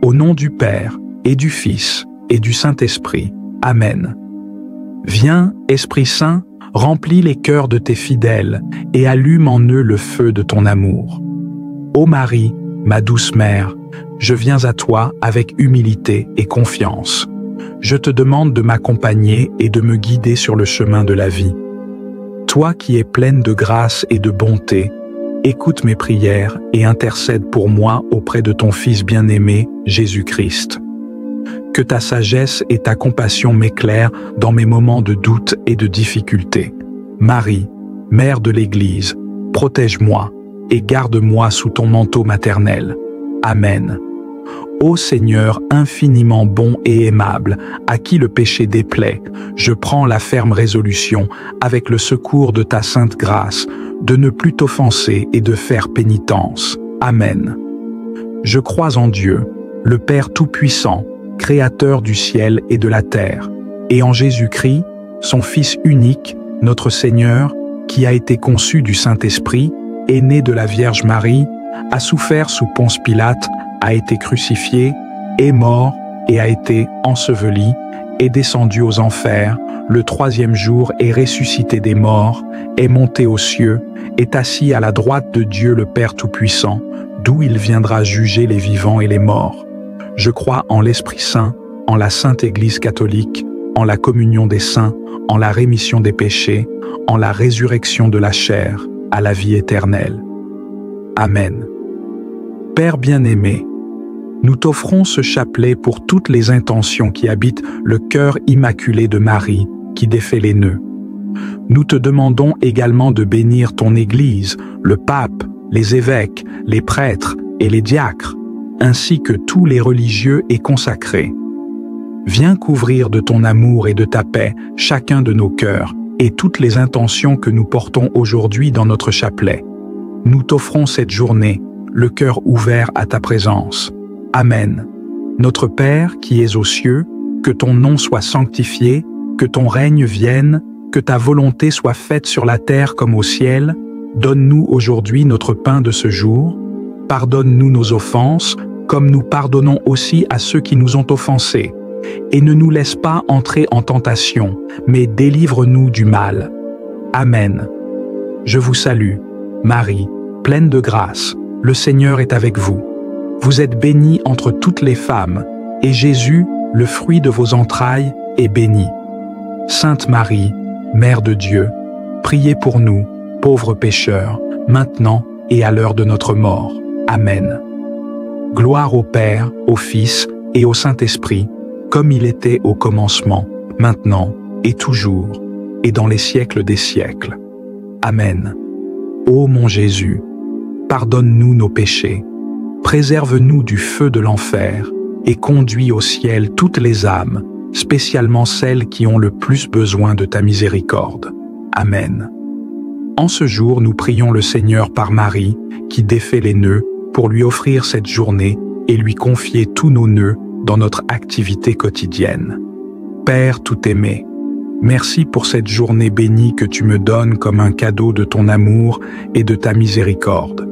Au nom du Père, et du Fils, et du Saint-Esprit. Amen. Viens, Esprit Saint, remplis les cœurs de tes fidèles, et allume en eux le feu de ton amour. Ô Marie, ma douce mère, je viens à toi avec humilité et confiance. Je te demande de m'accompagner et de me guider sur le chemin de la vie. Toi qui es pleine de grâce et de bonté, écoute mes prières et intercède pour moi auprès de ton Fils bien-aimé, Jésus-Christ. Que ta sagesse et ta compassion m'éclairent dans mes moments de doute et de difficulté. Marie, Mère de l'Église, protège-moi et garde-moi sous ton manteau maternel. Amen. Ô Seigneur infiniment bon et aimable, à qui le péché déplaît, je prends la ferme résolution, avec le secours de ta sainte grâce, de ne plus t'offenser et de faire pénitence. Amen. Je crois en Dieu, le Père Tout-Puissant, Créateur du ciel et de la terre, et en Jésus-Christ, son Fils unique, notre Seigneur, qui a été conçu du Saint-Esprit, est né de la Vierge Marie, a souffert sous Ponce Pilate, a été crucifié, est mort et a été enseveli, est descendu aux enfers, le troisième jour est ressuscité des morts, est monté aux cieux, est assis à la droite de Dieu le Père Tout-Puissant, d'où il viendra juger les vivants et les morts. Je crois en l'Esprit Saint, en la Sainte Église catholique, en la communion des saints, en la rémission des péchés, en la résurrection de la chair, à la vie éternelle. Amen. Père bien-aimé, nous t'offrons ce chapelet pour toutes les intentions qui habitent le cœur immaculé de Marie, qui défait les nœuds. Nous te demandons également de bénir ton Église, le pape, les évêques, les prêtres et les diacres, ainsi que tous les religieux et consacrés. Viens couvrir de ton amour et de ta paix chacun de nos cœurs et toutes les intentions que nous portons aujourd'hui dans notre chapelet. Nous t'offrons cette journée, le cœur ouvert à ta présence. Amen. Notre Père qui es aux cieux, que ton nom soit sanctifié, que ton règne vienne, que ta volonté soit faite sur la terre comme au ciel. Donne-nous aujourd'hui notre pain de ce jour. Pardonne-nous nos offenses, comme nous pardonnons aussi à ceux qui nous ont offensés. Et ne nous laisse pas entrer en tentation, mais délivre-nous du mal. Amen. Je vous salue, Marie, pleine de grâce, le Seigneur est avec vous. Vous êtes bénie entre toutes les femmes, et Jésus, le fruit de vos entrailles, est béni. Sainte Marie, Mère de Dieu, priez pour nous, pauvres pécheurs, maintenant et à l'heure de notre mort. Amen. Gloire au Père, au Fils et au Saint-Esprit, comme il était au commencement, maintenant et toujours, et dans les siècles des siècles. Amen. Ô mon Jésus, pardonne-nous nos péchés, préserve-nous du feu de l'enfer, et conduis au ciel toutes les âmes, spécialement celles qui ont le plus besoin de ta miséricorde. Amen. En ce jour, nous prions le Seigneur par Marie, qui défait les nœuds, pour lui offrir cette journée et lui confier tous nos nœuds dans notre activité quotidienne. Père tout-aimé, merci pour cette journée bénie que tu me donnes comme un cadeau de ton amour et de ta miséricorde.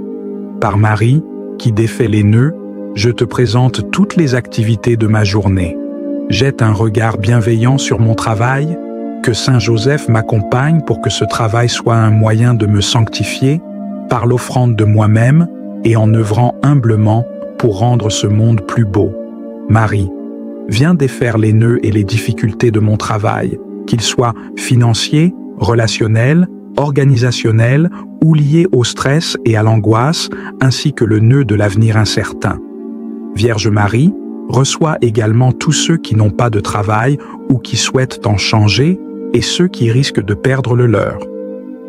Par Marie, qui défait les nœuds, je te présente toutes les activités de ma journée. Jette un regard bienveillant sur mon travail, que Saint Joseph m'accompagne pour que ce travail soit un moyen de me sanctifier, par l'offrande de moi-même et en œuvrant humblement pour rendre ce monde plus beau. Marie, viens défaire les nœuds et les difficultés de mon travail, qu'ils soient financiers, relationnels, organisationnels ou liés au stress et à l'angoisse, ainsi que le nœud de l'avenir incertain. Vierge Marie, reçois également tous ceux qui n'ont pas de travail ou qui souhaitent en changer et ceux qui risquent de perdre le leur.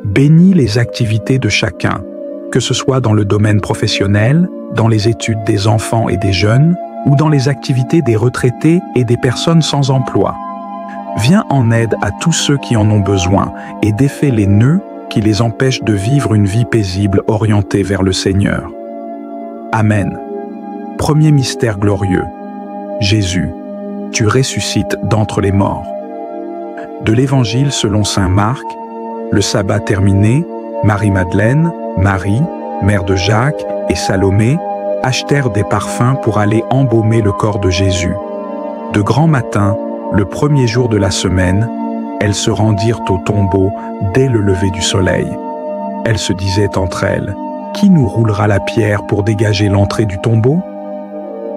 Bénis les activités de chacun, que ce soit dans le domaine professionnel, dans les études des enfants et des jeunes, ou dans les activités des retraités et des personnes sans emploi. Viens en aide à tous ceux qui en ont besoin et défais les nœuds qui les empêchent de vivre une vie paisible orientée vers le Seigneur. Amen. Premier mystère glorieux. Jésus, tu ressuscites d'entre les morts. De l'Évangile selon saint Marc, le sabbat terminé, Marie-Madeleine, Marie, mère de Jacques et Salomé, achetèrent des parfums pour aller embaumer le corps de Jésus. De grand matin, le premier jour de la semaine, elles se rendirent au tombeau dès le lever du soleil. Elles se disaient entre elles, « Qui nous roulera la pierre pour dégager l'entrée du tombeau ?»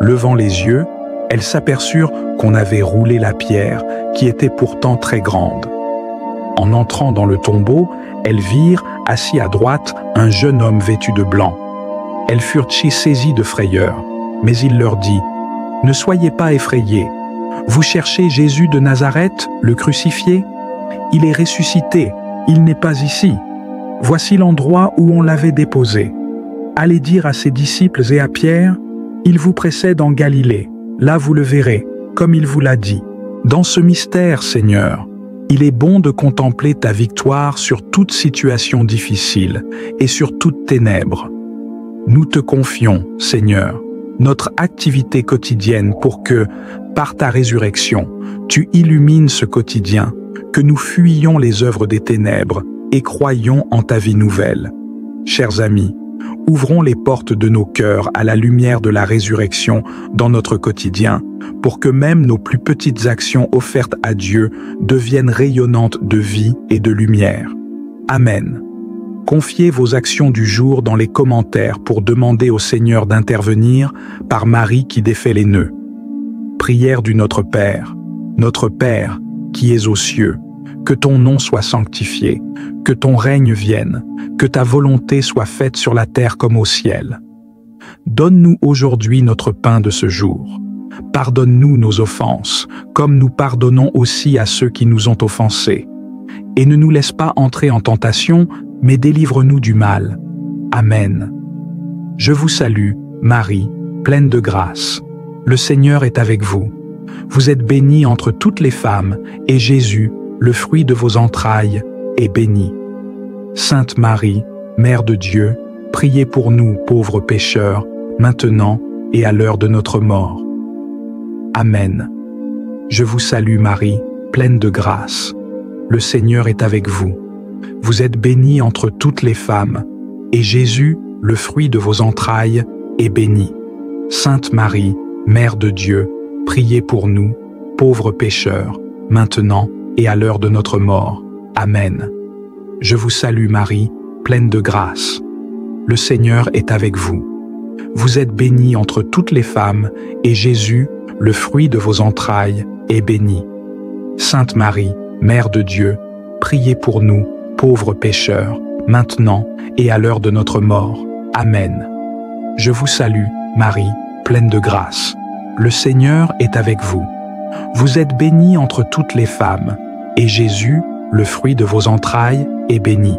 Levant les yeux, elles s'aperçurent qu'on avait roulé la pierre, qui était pourtant très grande. En entrant dans le tombeau, elles virent, assis à droite, un jeune homme vêtu de blanc. Elles furent saisies de frayeur, mais il leur dit, « Ne soyez pas effrayés. Vous cherchez Jésus de Nazareth, le crucifié? Il est ressuscité, il n'est pas ici. Voici l'endroit où on l'avait déposé. Allez dire à ses disciples et à Pierre, il vous précède en Galilée. Là vous le verrez, comme il vous l'a dit. Dans ce mystère, Seigneur, il est bon de contempler ta victoire sur toute situation difficile et sur toute ténèbre. Nous te confions, Seigneur, notre activité quotidienne pour que, par ta résurrection, tu illumines ce quotidien, que nous fuyions les œuvres des ténèbres et croyons en ta vie nouvelle. Chers amis, ouvrons les portes de nos cœurs à la lumière de la résurrection dans notre quotidien, pour que même nos plus petites actions offertes à Dieu deviennent rayonnantes de vie et de lumière. Amen. Confiez vos actions du jour dans les commentaires pour demander au Seigneur d'intervenir par Marie qui défait les nœuds. Prière du Notre Père qui es aux cieux, que ton nom soit sanctifié, que ton règne vienne, que ta volonté soit faite sur la terre comme au ciel. Donne-nous aujourd'hui notre pain de ce jour. Pardonne-nous nos offenses, comme nous pardonnons aussi à ceux qui nous ont offensés. Et ne nous laisse pas entrer en tentation, mais délivre-nous du mal. Amen. Je vous salue, Marie, pleine de grâce. Le Seigneur est avec vous. Vous êtes bénie entre toutes les femmes, et Jésus, le fruit de vos entrailles, est béni. Sainte Marie, Mère de Dieu, priez pour nous, pauvres pécheurs, maintenant et à l'heure de notre mort. Amen. Je vous salue, Marie, pleine de grâce. Le Seigneur est avec vous. Vous êtes bénie entre toutes les femmes, et Jésus, le fruit de vos entrailles, est béni. Sainte Marie, Mère de Dieu, priez pour nous, pauvres pécheurs, maintenant et à l'heure de notre mort. Amen. Je vous salue Marie, pleine de grâce. Le Seigneur est avec vous. Vous êtes bénie entre toutes les femmes, et Jésus, le fruit de vos entrailles, est béni. Sainte Marie, Mère de Dieu, priez pour nous, pauvres pécheurs, maintenant et à l'heure de notre mort. Amen. Je vous salue, Marie, pleine de grâce. Le Seigneur est avec vous. Vous êtes bénie entre toutes les femmes, et Jésus, le fruit de vos entrailles, est béni.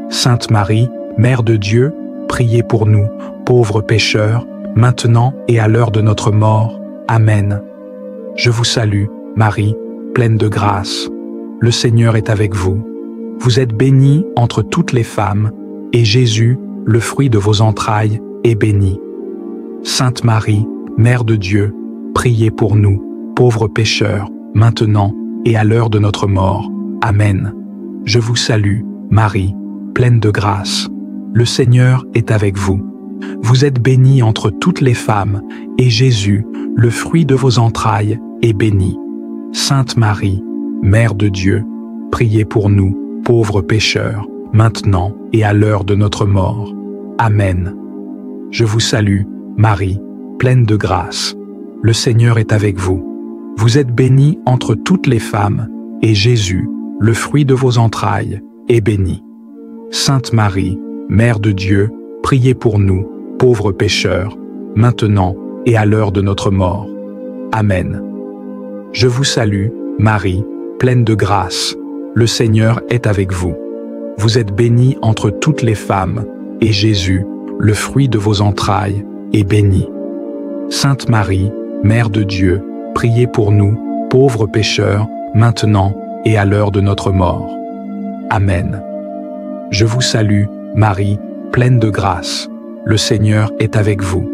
Sainte Marie, Mère de Dieu, priez pour nous, pauvres pécheurs, maintenant et à l'heure de notre mort. Amen. Je vous salue, Marie, pleine de grâce. Le Seigneur est avec vous. Vous êtes bénie entre toutes les femmes, et Jésus, le fruit de vos entrailles, est béni. Sainte Marie, Mère de Dieu, priez pour nous, pauvres pécheurs, maintenant et à l'heure de notre mort. Amen. Je vous salue, Marie, pleine de grâce. Le Seigneur est avec vous. Vous êtes bénie entre toutes les femmes, et Jésus, le fruit de vos entrailles, est béni. Sainte Marie, Mère de Dieu, priez pour nous, pauvres pécheurs, maintenant et à l'heure de notre mort. Amen. Je vous salue, Marie, pleine de grâce. Le Seigneur est avec vous. Vous êtes bénie entre toutes les femmes, et Jésus, le fruit de vos entrailles, est béni. Sainte Marie, Mère de Dieu, priez pour nous, pauvres pécheurs, maintenant et à l'heure de notre mort. Amen. Je vous salue, Marie, pleine de grâce. Le Seigneur est avec vous. Vous êtes bénie entre toutes les femmes, et Jésus, le fruit de vos entrailles, est béni. Sainte Marie, Mère de Dieu, priez pour nous, pauvres pécheurs, maintenant et à l'heure de notre mort. Amen. Je vous salue, Marie, pleine de grâce. Le Seigneur est avec vous.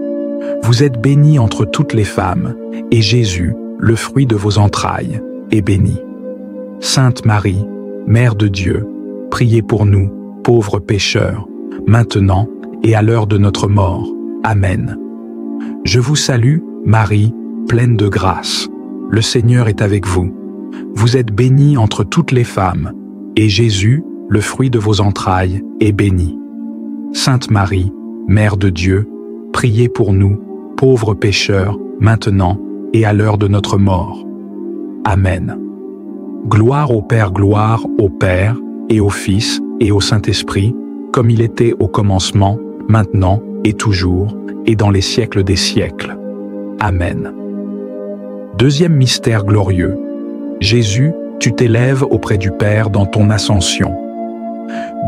Vous êtes bénie entre toutes les femmes, et Jésus, le fruit de vos entrailles, est béni. Sainte Marie, Mère de Dieu, priez pour nous, pauvres pécheurs, maintenant et à l'heure de notre mort. Amen. Je vous salue, Marie, pleine de grâce. Le Seigneur est avec vous. Vous êtes bénie entre toutes les femmes, et Jésus, le fruit de vos entrailles, est béni. Sainte Marie, Mère de Dieu, priez pour nous, pauvres pécheurs, maintenant et à l'heure de notre mort. Amen. Gloire au Père, et au Fils, et au Saint-Esprit, comme il était au commencement, maintenant et toujours, et dans les siècles des siècles. Amen. Deuxième mystère glorieux. Jésus, tu t'élèves auprès du Père dans ton ascension.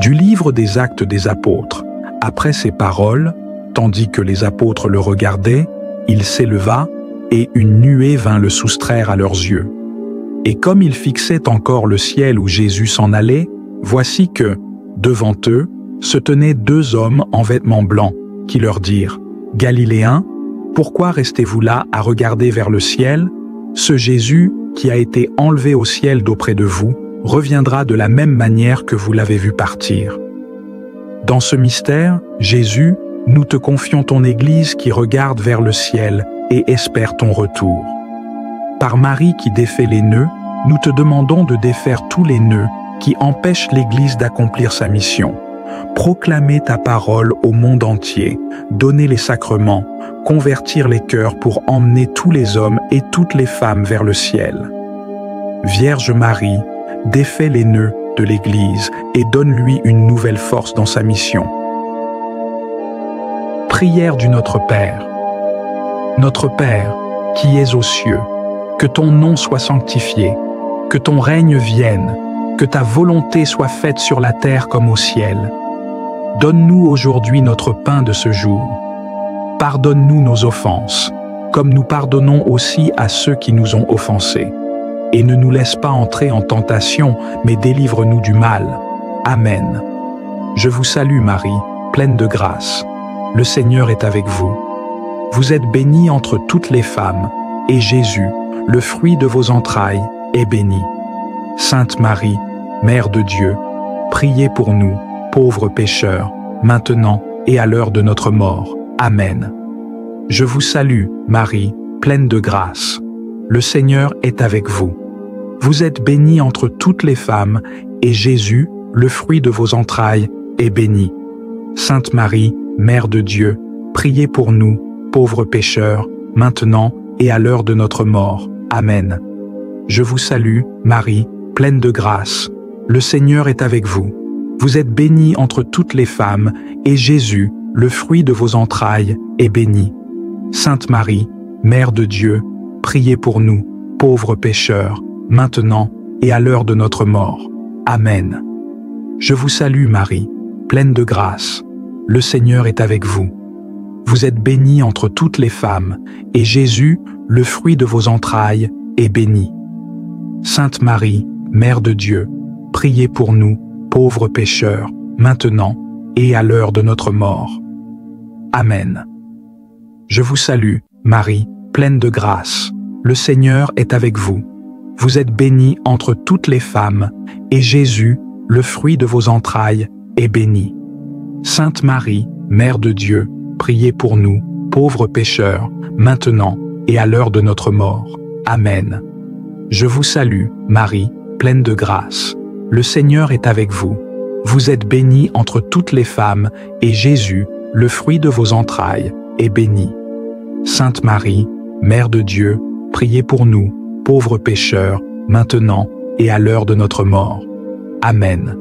Du livre des Actes des Apôtres, après ces paroles, tandis que les apôtres le regardaient, il s'éleva, et une nuée vint le soustraire à leurs yeux. Et comme ils fixaient encore le ciel où Jésus s'en allait, voici que, devant eux, se tenaient deux hommes en vêtements blancs, qui leur dirent « Galiléens, pourquoi restez-vous là à regarder vers le ciel? Ce Jésus, qui a été enlevé au ciel d'auprès de vous, reviendra de la même manière que vous l'avez vu partir. » Dans ce mystère, Jésus, nous te confions ton Église qui regarde vers le ciel et espère ton retour. Par Marie qui défait les nœuds, nous te demandons de défaire tous les nœuds qui empêchent l'Église d'accomplir sa mission. Proclamer ta parole au monde entier, donner les sacrements, convertir les cœurs pour emmener tous les hommes et toutes les femmes vers le ciel. Vierge Marie, défais les nœuds de l'Église et donne-lui une nouvelle force dans sa mission. Prière du Notre Père. Notre Père, qui es aux cieux, que ton nom soit sanctifié, que ton règne vienne, que ta volonté soit faite sur la terre comme au ciel. Donne-nous aujourd'hui notre pain de ce jour. Pardonne-nous nos offenses, comme nous pardonnons aussi à ceux qui nous ont offensés. Et ne nous laisse pas entrer en tentation, mais délivre-nous du mal. Amen. Je vous salue Marie, pleine de grâce. Le Seigneur est avec vous. Vous êtes bénie entre toutes les femmes, et Jésus, le fruit de vos entrailles, est béni. Sainte Marie, Mère de Dieu, priez pour nous, pauvres pécheurs, maintenant et à l'heure de notre mort. Amen. Je vous salue, Marie, pleine de grâce. Le Seigneur est avec vous. Vous êtes bénie entre toutes les femmes, et Jésus, le fruit de vos entrailles, est béni. Sainte Marie, Mère de Dieu, priez pour nous, pauvres pécheurs, maintenant et à l'heure de notre mort. Amen. Je vous salue, Marie, pleine de grâce. Le Seigneur est avec vous. Vous êtes bénie entre toutes les femmes, et Jésus, le fruit de vos entrailles, est béni. Sainte Marie, Mère de Dieu, priez pour nous, pauvres pécheurs, maintenant et à l'heure de notre mort. Amen. Je vous salue, Marie, pleine de grâce. Le Seigneur est avec vous. Vous êtes bénie entre toutes les femmes, et Jésus, le fruit de vos entrailles, est béni. Sainte Marie, Mère de Dieu, priez pour nous, pauvres pécheurs, maintenant et à l'heure de notre mort. Amen. Je vous salue, Marie, pleine de grâce. Le Seigneur est avec vous. Vous êtes bénie entre toutes les femmes, et Jésus, le fruit de vos entrailles, est béni. Sainte Marie, Mère de Dieu, priez pour nous, pauvres pécheurs, maintenant et à l'heure de notre mort. Amen. Je vous salue, Marie, pleine de grâce. Le Seigneur est avec vous. Vous êtes bénie entre toutes les femmes, et Jésus, le fruit de vos entrailles, est béni. Sainte Marie, Mère de Dieu, priez pour nous, pauvres pécheurs, maintenant et à l'heure de notre mort. Amen.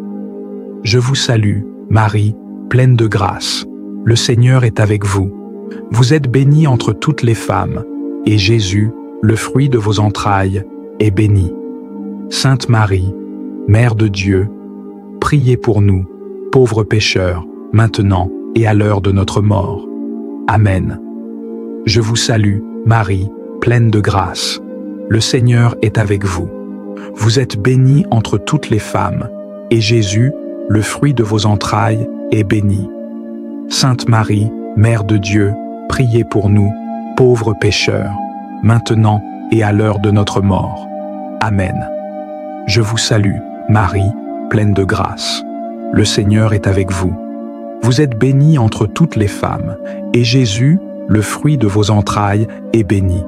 Je vous salue, Marie, pleine de grâce. Le Seigneur est avec vous. Vous êtes bénie entre toutes les femmes, et Jésus, le fruit de vos entrailles, est béni. Sainte Marie, Mère de Dieu, priez pour nous, pauvres pécheurs, maintenant et à l'heure de notre mort. Amen. Je vous salue, Marie, pleine de grâce. Le Seigneur est avec vous. Vous êtes bénie entre toutes les femmes, et Jésus, le fruit de vos entrailles, est béni. Sainte Marie, Mère de Dieu, priez pour nous, pauvres pécheurs, maintenant et à l'heure de notre mort. Amen. Je vous salue, Marie, pleine de grâce. Le Seigneur est avec vous. Vous êtes bénie entre toutes les femmes, et Jésus, le fruit de vos entrailles, est béni.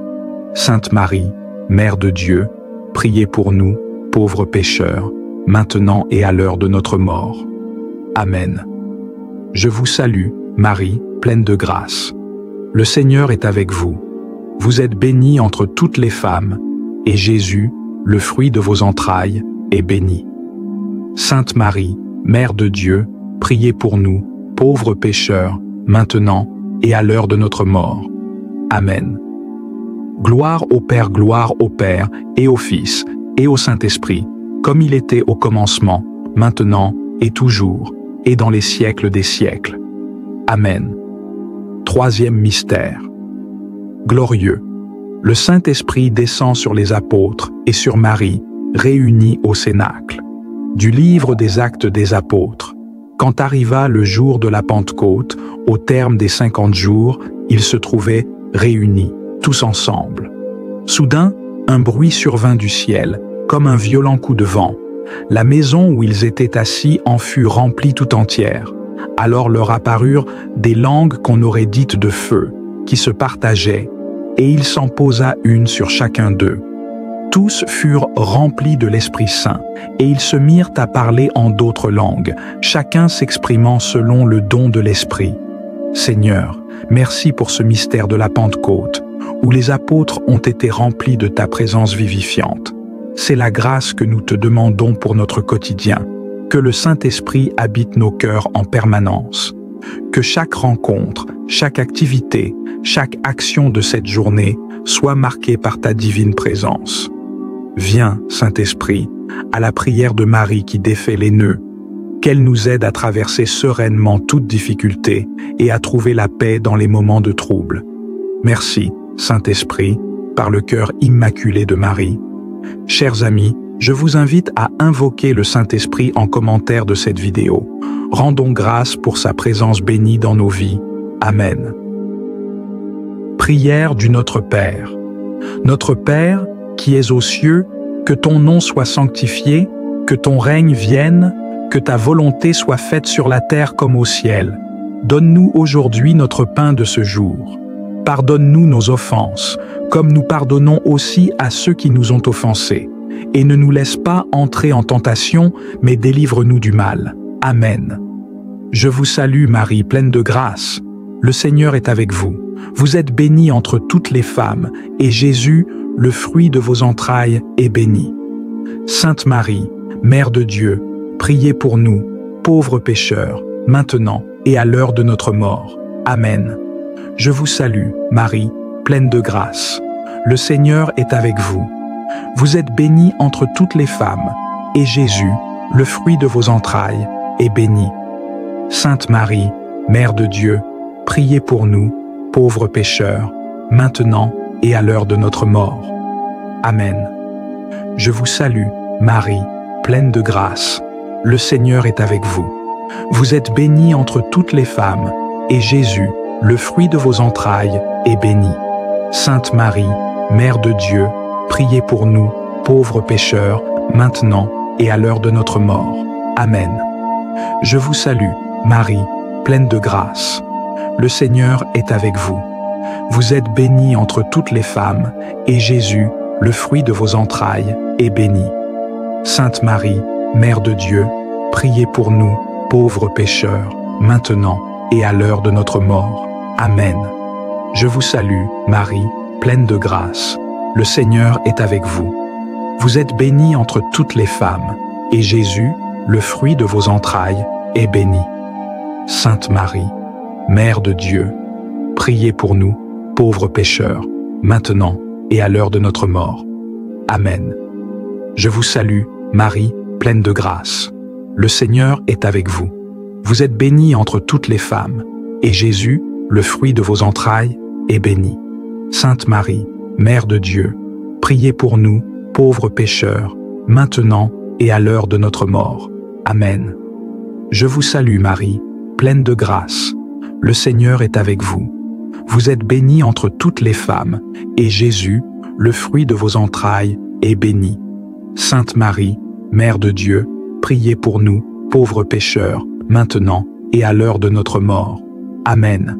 Sainte Marie, Mère de Dieu, priez pour nous, pauvres pécheurs, maintenant et à l'heure de notre mort. Amen. Je vous salue, Marie, pleine de grâce. Le Seigneur est avec vous. Vous êtes bénie entre toutes les femmes, et Jésus, le fruit de vos entrailles, est béni. Sainte Marie, Mère de Dieu, priez pour nous, pauvres pécheurs, maintenant et à l'heure de notre mort. Amen. Gloire au Père et au Fils et au Saint-Esprit, comme il était au commencement, maintenant et toujours, et dans les siècles des siècles. Amen. Troisième mystère. Glorieux. Le Saint-Esprit descend sur les apôtres et sur Marie, réunis au Cénacle. Du livre des Actes des Apôtres. Quand arriva le jour de la Pentecôte, au terme des 50 jours, ils se trouvaient réunis, tous ensemble. Soudain, un bruit survint du ciel, comme un violent coup de vent. La maison où ils étaient assis en fut remplie tout entière. Alors leur apparurent des langues qu'on aurait dites de feu, qui se partageaient, et il s'en posa une sur chacun d'eux. Tous furent remplis de l'Esprit Saint, et ils se mirent à parler en d'autres langues, chacun s'exprimant selon le don de l'Esprit. Seigneur, merci pour ce mystère de la Pentecôte, où les apôtres ont été remplis de ta présence vivifiante. C'est la grâce que nous te demandons pour notre quotidien, que le Saint-Esprit habite nos cœurs en permanence, que chaque rencontre, chaque activité, chaque action de cette journée soit marquée par ta divine présence. Viens, Saint-Esprit, à la prière de Marie qui défait les nœuds, qu'elle nous aide à traverser sereinement toute difficulté et à trouver la paix dans les moments de trouble. Merci, Saint-Esprit, par le cœur immaculé de Marie. Chers amis, je vous invite à invoquer le Saint-Esprit en commentaire de cette vidéo. Rendons grâce pour sa présence bénie dans nos vies. Amen. Prière du Notre Père. Notre Père, qui es aux cieux, que ton nom soit sanctifié, que ton règne vienne, que ta volonté soit faite sur la terre comme au ciel. Donne-nous aujourd'hui notre pain de ce jour. Pardonne-nous nos offenses, comme nous pardonnons aussi à ceux qui nous ont offensés. Et ne nous laisse pas entrer en tentation, mais délivre-nous du mal. Amen. Je vous salue Marie, pleine de grâce. Le Seigneur est avec vous. Vous êtes bénie entre toutes les femmes, et Jésus, le fruit de vos entrailles, est béni. Sainte Marie, Mère de Dieu, priez pour nous, pauvres pécheurs, maintenant et à l'heure de notre mort. Amen. Je vous salue, Marie, pleine de grâce. Le Seigneur est avec vous. Vous êtes bénie entre toutes les femmes, et Jésus, le fruit de vos entrailles, est béni. Sainte Marie, Mère de Dieu, priez pour nous, pauvres pécheurs, maintenant et à l'heure de notre mort. Amen. Je vous salue, Marie, pleine de grâce. Le Seigneur est avec vous. Vous êtes bénie entre toutes les femmes, et Jésus, le fruit de vos entrailles, est béni. Sainte Marie, Mère de Dieu, priez pour nous, pauvres pécheurs, maintenant et à l'heure de notre mort. Amen. Je vous salue, Marie, pleine de grâce. Le Seigneur est avec vous. Vous êtes bénie entre toutes les femmes, et Jésus, le fruit de vos entrailles, est béni. Sainte Marie, Mère de Dieu, priez pour nous, pauvres pécheurs, maintenant et à l'heure de notre mort. Amen. Je vous salue, Marie, pleine de grâce. Le Seigneur est avec vous. Vous êtes bénie entre toutes les femmes, et Jésus, le fruit de vos entrailles, est béni. Sainte Marie, Mère de Dieu, priez pour nous, pauvres pécheurs, maintenant et à l'heure de notre mort. Amen. Je vous salue, Marie, pleine de grâce. Le Seigneur est avec vous. Vous êtes bénie entre toutes les femmes, et Jésus, le fruit de vos entrailles, est béni. Sainte Marie, Mère de Dieu, priez pour nous, pauvres pécheurs, maintenant et à l'heure de notre mort. Amen. Je vous salue, Marie, pleine de grâce. Le Seigneur est avec vous. Vous êtes bénie entre toutes les femmes, et Jésus, le fruit de vos entrailles, est béni. Sainte Marie, Mère de Dieu, priez pour nous, pauvres pécheurs, maintenant et à l'heure de notre mort. Amen.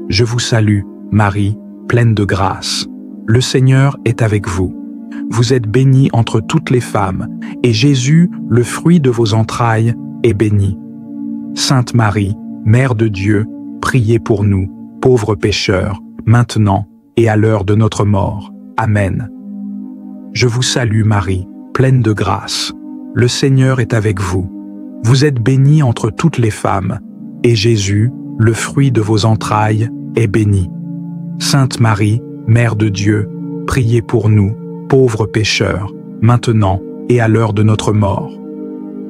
Je vous salue, Marie, pleine de grâce. Le Seigneur est avec vous. Vous êtes bénie entre toutes les femmes, et Jésus, le fruit de vos entrailles, est béni. Sainte Marie, Mère de Dieu, priez pour nous, pauvres pécheurs, maintenant et à l'heure de notre mort. Amen. Je vous salue Marie, pleine de grâce. Le Seigneur est avec vous. Vous êtes bénie entre toutes les femmes, et Jésus, le fruit de vos entrailles, est béni. Sainte Marie, Mère de Dieu, priez pour nous, pauvres pécheurs, maintenant et à l'heure de notre mort.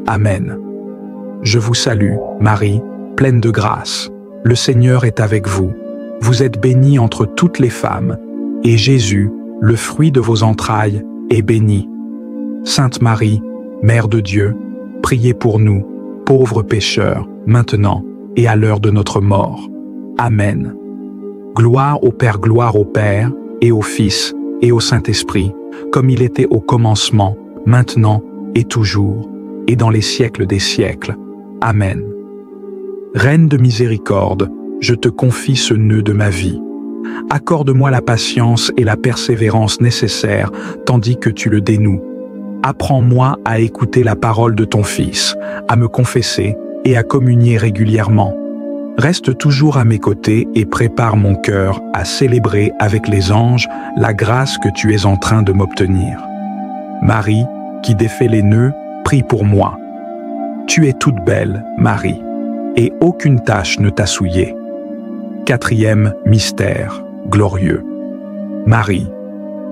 Amen. Je vous salue, Marie, pleine de grâce. Le Seigneur est avec vous. Vous êtes bénie entre toutes les femmes, et Jésus, le fruit de vos entrailles, est béni. Sainte Marie, Mère de Dieu, priez pour nous, pauvres pécheurs, maintenant et à l'heure de notre mort. Amen. Gloire au Père, et au Fils, et au Saint-Esprit, comme il était au commencement, maintenant et toujours, et dans les siècles des siècles. Amen. Reine de miséricorde, je te confie ce nœud de ma vie. Accorde-moi la patience et la persévérance nécessaires, tandis que tu le dénoues. Apprends-moi à écouter la parole de ton Fils, à me confesser et à communier régulièrement. Reste toujours à mes côtés et prépare mon cœur à célébrer avec les anges la grâce que tu es en train de m'obtenir. Marie, qui défait les nœuds, prie pour moi. Tu es toute belle, Marie, et aucune tache ne t'a souillée. Quatrième mystère glorieux. Marie,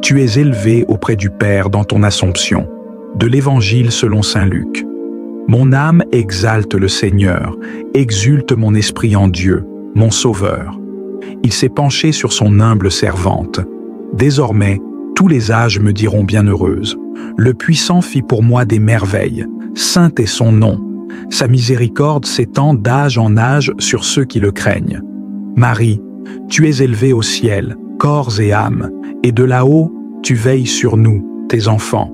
tu es élevée auprès du Père dans ton Assomption. De l'Évangile selon saint Luc. Mon âme exalte le Seigneur, exulte mon esprit en Dieu, mon Sauveur. Il s'est penché sur son humble servante. Désormais, tous les âges me diront bienheureuse. Le Puissant fit pour moi des merveilles. Saint est son nom. Sa miséricorde s'étend d'âge en âge sur ceux qui le craignent. Marie, tu es élevée au ciel, corps et âme, et de là-haut, tu veilles sur nous, tes enfants.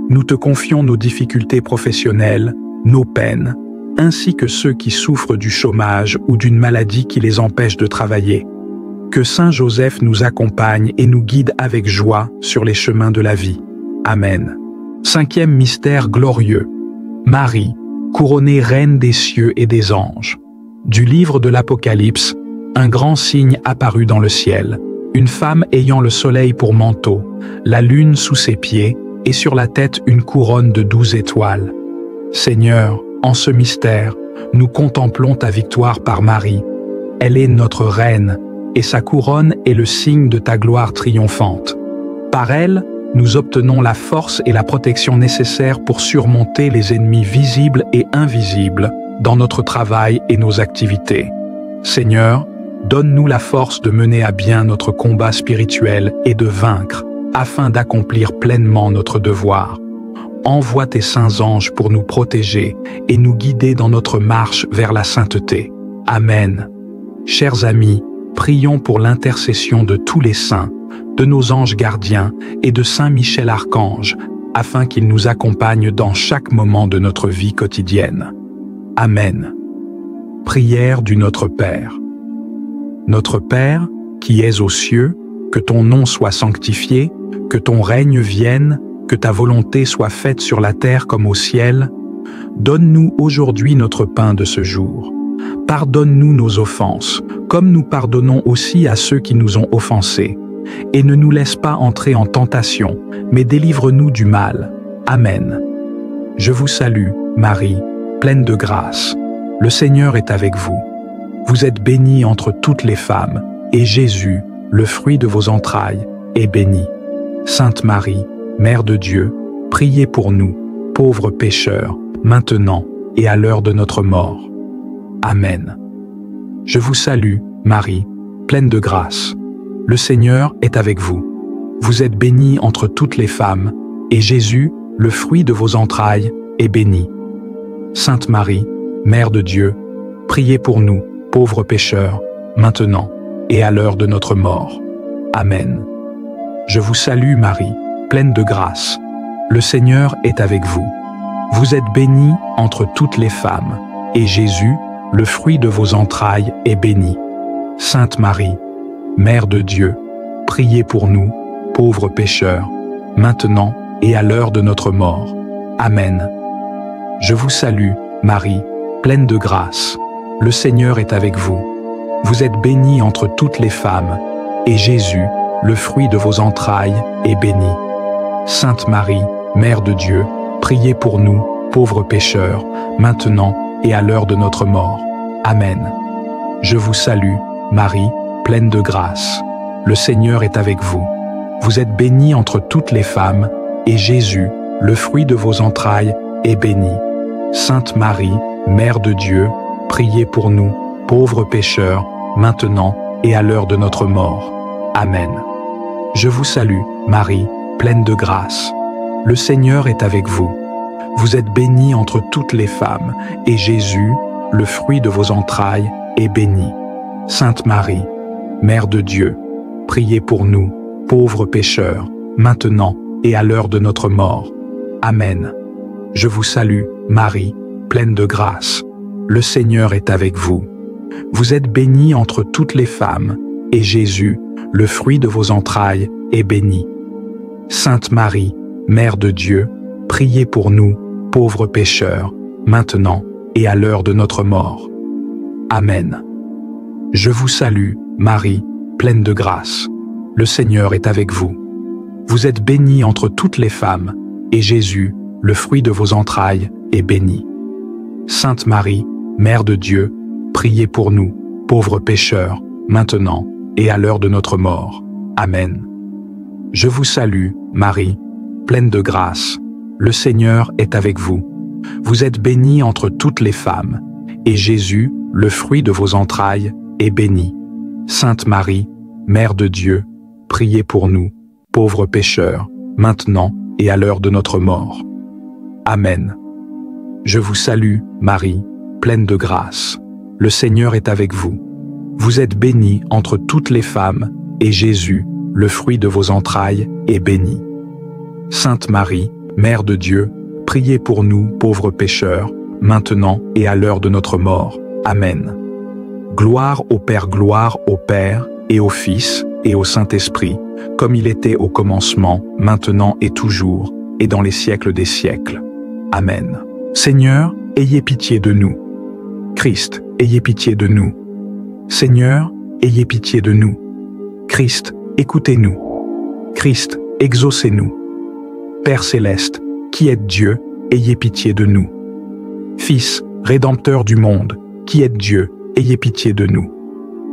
Nous te confions nos difficultés professionnelles, nos peines, ainsi que ceux qui souffrent du chômage ou d'une maladie qui les empêche de travailler. Que Saint Joseph nous accompagne et nous guide avec joie sur les chemins de la vie. Amen. Cinquième mystère glorieux. Marie, couronnée reine des cieux et des anges. Du livre de l'Apocalypse, un grand signe apparut dans le ciel. Une femme ayant le soleil pour manteau, la lune sous ses pieds, et sur la tête une couronne de 12 étoiles. Seigneur, en ce mystère, nous contemplons ta victoire par Marie. Elle est notre reine, et sa couronne est le signe de ta gloire triomphante. Par elle, nous obtenons la force et la protection nécessaires pour surmonter les ennemis visibles et invisibles dans notre travail et nos activités. Seigneur, donne-nous la force de mener à bien notre combat spirituel et de vaincre, afin d'accomplir pleinement notre devoir. Envoie tes saints anges pour nous protéger et nous guider dans notre marche vers la sainteté. Amen. Chers amis, prions pour l'intercession de tous les saints, de nos anges gardiens et de Saint Michel Archange, afin qu'il nous accompagne dans chaque moment de notre vie quotidienne. Amen. Prière du Notre Père. Notre Père, qui es aux cieux, que ton nom soit sanctifié, que ton règne vienne, que ta volonté soit faite sur la terre comme au ciel. Donne-nous aujourd'hui notre pain de ce jour. Pardonne-nous nos offenses, comme nous pardonnons aussi à ceux qui nous ont offensés. Et ne nous laisse pas entrer en tentation, mais délivre-nous du mal. Amen. Je vous salue, Marie, pleine de grâce. Le Seigneur est avec vous. Vous êtes bénie entre toutes les femmes, et Jésus, le fruit de vos entrailles, est béni. Sainte Marie, Mère de Dieu, priez pour nous, pauvres pécheurs, maintenant et à l'heure de notre mort. Amen. Je vous salue, Marie, pleine de grâce. Le Seigneur est avec vous. Vous êtes bénie entre toutes les femmes, et Jésus, le fruit de vos entrailles, est béni. Sainte Marie, Mère de Dieu, priez pour nous, pauvres pécheurs, maintenant et à l'heure de notre mort. Amen. Je vous salue, Marie, pleine de grâce. Le Seigneur est avec vous. Vous êtes bénie entre toutes les femmes, et Jésus, le fruit de vos entrailles, est béni. Sainte Marie, Mère de Dieu, priez pour nous, pauvres pécheurs, maintenant et à l'heure de notre mort. Amen. Je vous salue, Marie, pleine de grâce. Le Seigneur est avec vous. Vous êtes bénie entre toutes les femmes, et Jésus, le fruit de vos entrailles, est béni. Sainte Marie, Mère de Dieu, priez pour nous, pauvres pécheurs, maintenant et à l'heure de notre mort. Amen. Je vous salue, Marie, pleine de grâce. Le Seigneur est avec vous. Vous êtes bénie entre toutes les femmes, et Jésus, le fruit de vos entrailles, est béni. Sainte Marie, Mère de Dieu, priez pour nous, pauvres pécheurs, maintenant et à l'heure de notre mort. Amen. Je vous salue, Marie, pleine de grâce. Le Seigneur est avec vous. Vous êtes bénie entre toutes les femmes, et Jésus, le fruit de vos entrailles, est béni. Sainte Marie, Mère de Dieu, priez pour nous, pauvres pécheurs, maintenant et à l'heure de notre mort. Amen. Je vous salue, Marie, pleine de grâce. Le Seigneur est avec vous. Vous êtes bénie entre toutes les femmes, et Jésus, le fruit de vos entrailles, est béni. Sainte Marie, Mère de Dieu, priez pour nous, pauvres pécheurs, maintenant et à l'heure de notre mort. Amen. Je vous salue, Marie, pleine de grâce. Le Seigneur est avec vous. Vous êtes bénie entre toutes les femmes, et Jésus, le fruit de vos entrailles, est béni. Sainte Marie, Mère de Dieu, priez pour nous, pauvres pécheurs, maintenant et à l'heure de notre mort. Amen. Je vous salue, Marie, pleine de grâce. Le Seigneur est avec vous. Vous êtes bénie entre toutes les femmes, et Jésus, le fruit de vos entrailles, est béni. Sainte Marie, Mère de Dieu, priez pour nous, pauvres pécheurs, maintenant et à l'heure de notre mort. Amen. Je vous salue, Marie, pleine de grâce. Le Seigneur est avec vous. Vous êtes bénie entre toutes les femmes, et Jésus, le fruit de vos entrailles, est béni. Sainte Marie, Mère de Dieu, priez pour nous, pauvres pécheurs, maintenant et à l'heure de notre mort. Amen. Gloire au Père et au Fils et au Saint-Esprit, comme il était au commencement, maintenant et toujours, et dans les siècles des siècles. Amen. Seigneur, ayez pitié de nous. Christ, ayez pitié de nous. Seigneur, ayez pitié de nous. Christ, écoutez-nous. Christ, exaucez-nous. Père céleste, qui êtes Dieu, ayez pitié de nous. Fils, Rédempteur du monde, qui êtes Dieu, ayez pitié de nous.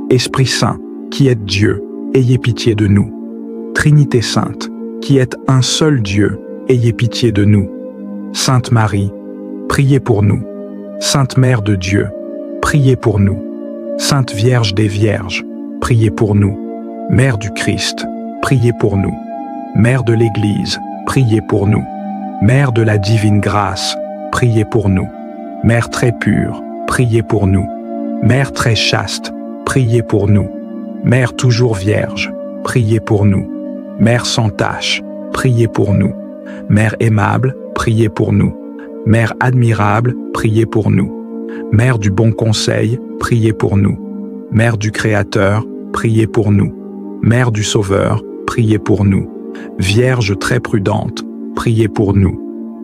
Esprit Saint, qui êtes Dieu, ayez pitié de nous. Trinité Sainte, qui êtes un seul Dieu, ayez pitié de nous. Sainte Marie, priez pour nous. Sainte Mère de Dieu, priez pour nous. Sainte Vierge des Vierges, priez pour nous. Mère du Christ, priez pour nous. Mère de l'Église, priez pour nous. Mère de la divine grâce, priez pour nous. Mère très pure, priez pour nous. Mère très chaste, priez pour nous. Mère toujours vierge, priez pour nous. Mère sans tache, priez pour nous. Mère aimable, priez pour nous. Mère admirable, priez pour nous. Mère du bon conseil, priez pour nous. Mère du Créateur, priez pour nous. Mère du Sauveur, priez pour nous. Vierge très prudente, priez pour nous.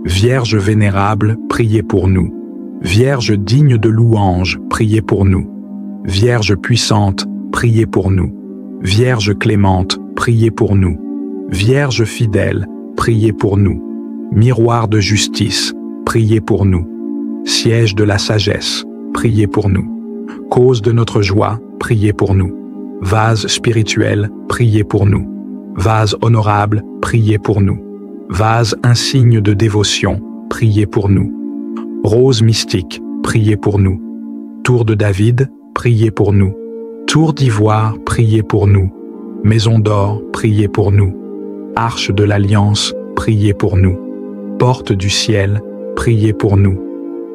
Vierge vénérable, priez pour nous. Vierge digne de louange, priez pour nous. Vierge puissante, priez pour nous. Vierge clémente, priez pour nous. Vierge fidèle, priez pour nous. Miroir de justice, priez pour nous. Siège de la sagesse, priez pour nous. Cause de notre joie, priez pour nous. Vase spirituel, priez pour nous. Vase honorable, priez pour nous. Vase insigne de dévotion, priez pour nous. Rose mystique, priez pour nous. Tour de David, priez pour nous. Tour d'ivoire, priez pour nous. Maison d'or, priez pour nous. Arche de l'Alliance, priez pour nous. Porte du ciel, priez pour nous.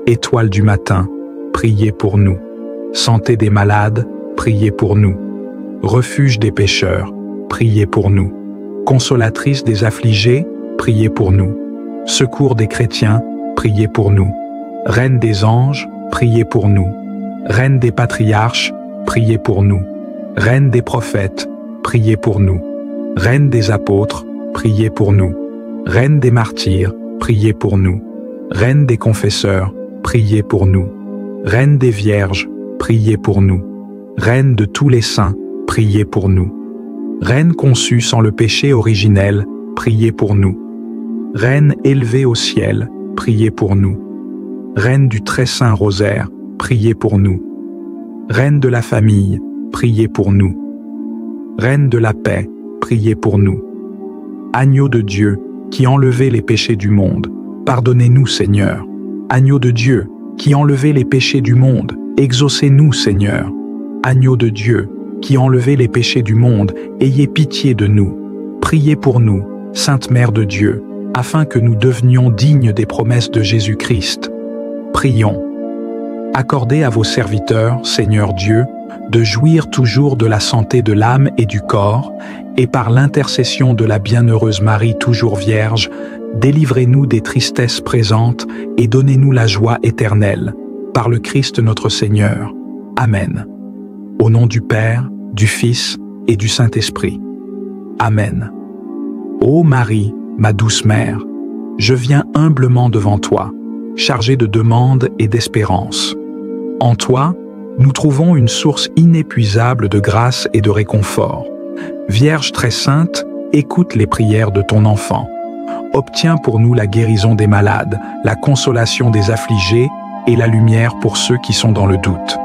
Étoile du matin, priez pour nous. Santé des malades, priez pour nous. Refuge des pécheurs, priez pour nous. Consolatrice des affligés, priez pour nous. Secours des chrétiens, priez pour nous. Reine des anges, priez pour nous. Reine des patriarches, priez pour nous. Reine des prophètes, priez pour nous. Reine des apôtres, priez pour nous. Reine des martyrs, priez pour nous. Reine des confesseurs, priez pour nous. Reine des vierges, priez pour nous. Reine de tous les saints, priez pour nous. Reine conçue sans le péché originel, priez pour nous. Reine élevée au ciel, priez pour nous. Reine du très saint rosaire, priez pour nous. Reine de la famille, priez pour nous. Reine de la paix, priez pour nous. Agneau de Dieu, qui enlevez les péchés du monde, pardonnez-nous, Seigneur. Agneau de Dieu, qui enlevez les péchés du monde, exaucez-nous, Seigneur. Agneau de Dieu, qui enlevez les péchés du monde, ayez pitié de nous. Priez pour nous, Sainte Mère de Dieu, afin que nous devenions dignes des promesses de Jésus-Christ. Prions. Accordez à vos serviteurs, Seigneur Dieu, de jouir toujours de la santé de l'âme et du corps, et par l'intercession de la bienheureuse Marie toujours vierge, délivrez-nous des tristesses présentes et donnez-nous la joie éternelle, par le Christ notre Seigneur. Amen. Au nom du Père, du Fils et du Saint-Esprit. Amen. Ô Marie, ma douce mère, je viens humblement devant toi, chargé de demandes et d'espérance. En toi, nous trouvons une source inépuisable de grâce et de réconfort. Vierge très sainte, écoute les prières de ton enfant. Obtiens pour nous la guérison des malades, la consolation des affligés et la lumière pour ceux qui sont dans le doute.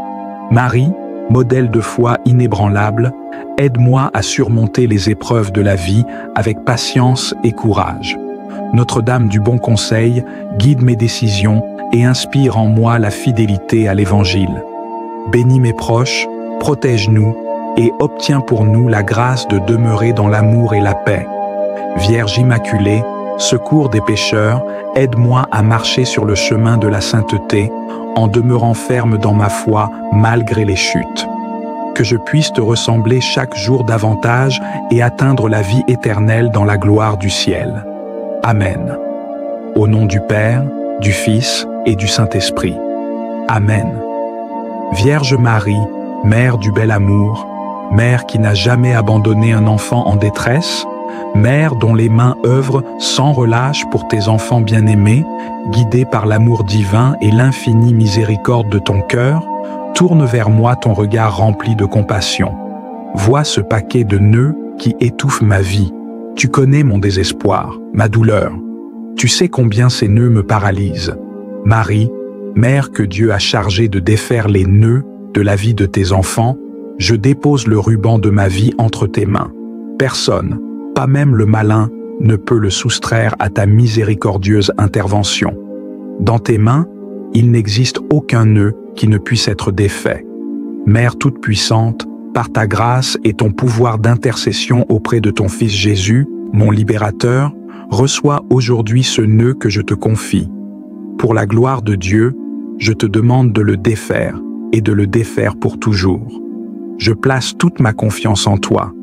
Marie, modèle de foi inébranlable, aide-moi à surmonter les épreuves de la vie avec patience et courage. Notre-Dame du bon conseil, guide mes décisions et inspire en moi la fidélité à l'Évangile. Bénis mes proches, protège-nous et obtiens pour nous la grâce de demeurer dans l'amour et la paix. Vierge Immaculée, secours des pécheurs, aide-moi à marcher sur le chemin de la sainteté en demeurant ferme dans ma foi malgré les chutes. Que je puisse te ressembler chaque jour davantage et atteindre la vie éternelle dans la gloire du ciel. Amen. Au nom du Père, du Fils et du Saint-Esprit. Amen. Vierge Marie, Mère du bel amour, Mère qui n'a jamais abandonné un enfant en détresse, Mère dont les mains œuvrent sans relâche pour tes enfants bien-aimés, guidés par l'amour divin et l'infinie miséricorde de ton cœur, tourne vers moi ton regard rempli de compassion. Vois ce paquet de nœuds qui étouffe ma vie. Tu connais mon désespoir, ma douleur. Tu sais combien ces nœuds me paralysent. Marie, Mère que Dieu a chargée de défaire les nœuds de la vie de tes enfants, je dépose le ruban de ma vie entre tes mains. Personne, pas même le malin, ne peut le soustraire à ta miséricordieuse intervention. Dans tes mains, il n'existe aucun nœud qui ne puisse être défait. Mère toute-puissante, par ta grâce et ton pouvoir d'intercession auprès de ton Fils Jésus, mon libérateur, reçois aujourd'hui ce nœud que je te confie. Pour la gloire de Dieu, je te demande de le défaire et de le défaire pour toujours. Je place toute ma confiance en toi.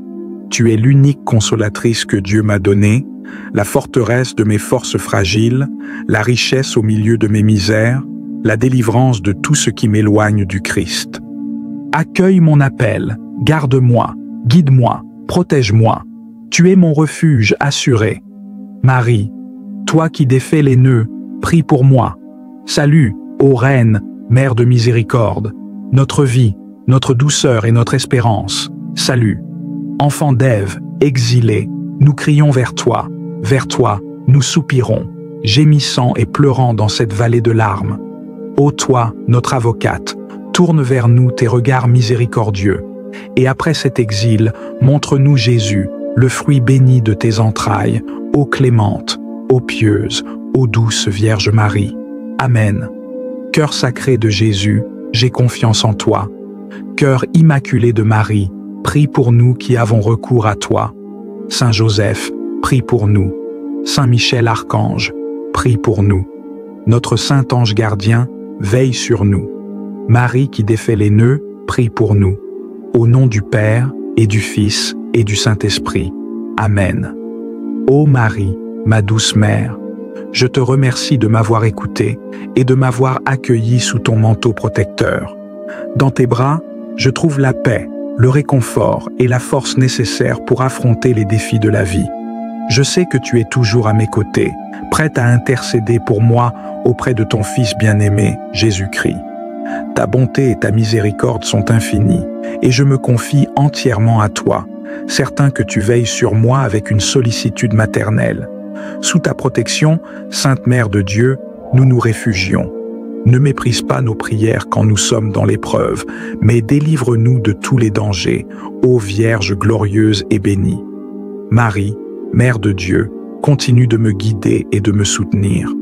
Tu es l'unique consolatrice que Dieu m'a donnée, la forteresse de mes forces fragiles, la richesse au milieu de mes misères, la délivrance de tout ce qui m'éloigne du Christ. Accueille mon appel, garde-moi, guide-moi, protège-moi. Tu es mon refuge assuré. Marie, toi qui défais les nœuds, prie pour moi. Salut, ô Reine, Mère de miséricorde, notre vie, notre douceur et notre espérance. Salut. Enfant d'Ève, exilé, nous crions vers toi, nous soupirons, gémissant et pleurant dans cette vallée de larmes. Ô toi, notre avocate, tourne vers nous tes regards miséricordieux, et après cet exil, montre-nous Jésus, le fruit béni de tes entrailles, ô clémente, ô pieuse, ô douce Vierge Marie. Amen. Cœur sacré de Jésus, j'ai confiance en toi. Cœur immaculé de Marie, prie pour nous qui avons recours à toi. Saint Joseph, prie pour nous. Saint Michel Archange, prie pour nous. Notre Saint Ange gardien, veille sur nous. Marie qui défait les nœuds, prie pour nous. Au nom du Père, et du Fils, et du Saint-Esprit. Amen. Ô Marie, ma douce mère, je te remercie de m'avoir écouté et de m'avoir accueilli sous ton manteau protecteur. Dans tes bras, je trouve la paix, le réconfort et la force nécessaires pour affronter les défis de la vie. Je sais que tu es toujours à mes côtés, prête à intercéder pour moi auprès de ton Fils bien-aimé, Jésus-Christ. Ta bonté et ta miséricorde sont infinies, et je me confie entièrement à toi, certain que tu veilles sur moi avec une sollicitude maternelle. Sous ta protection, Sainte Mère de Dieu, nous nous réfugions. Ne méprise pas nos prières quand nous sommes dans l'épreuve, mais délivre-nous de tous les dangers, ô Vierge glorieuse et bénie. Marie, Mère de Dieu, continue de me guider et de me soutenir.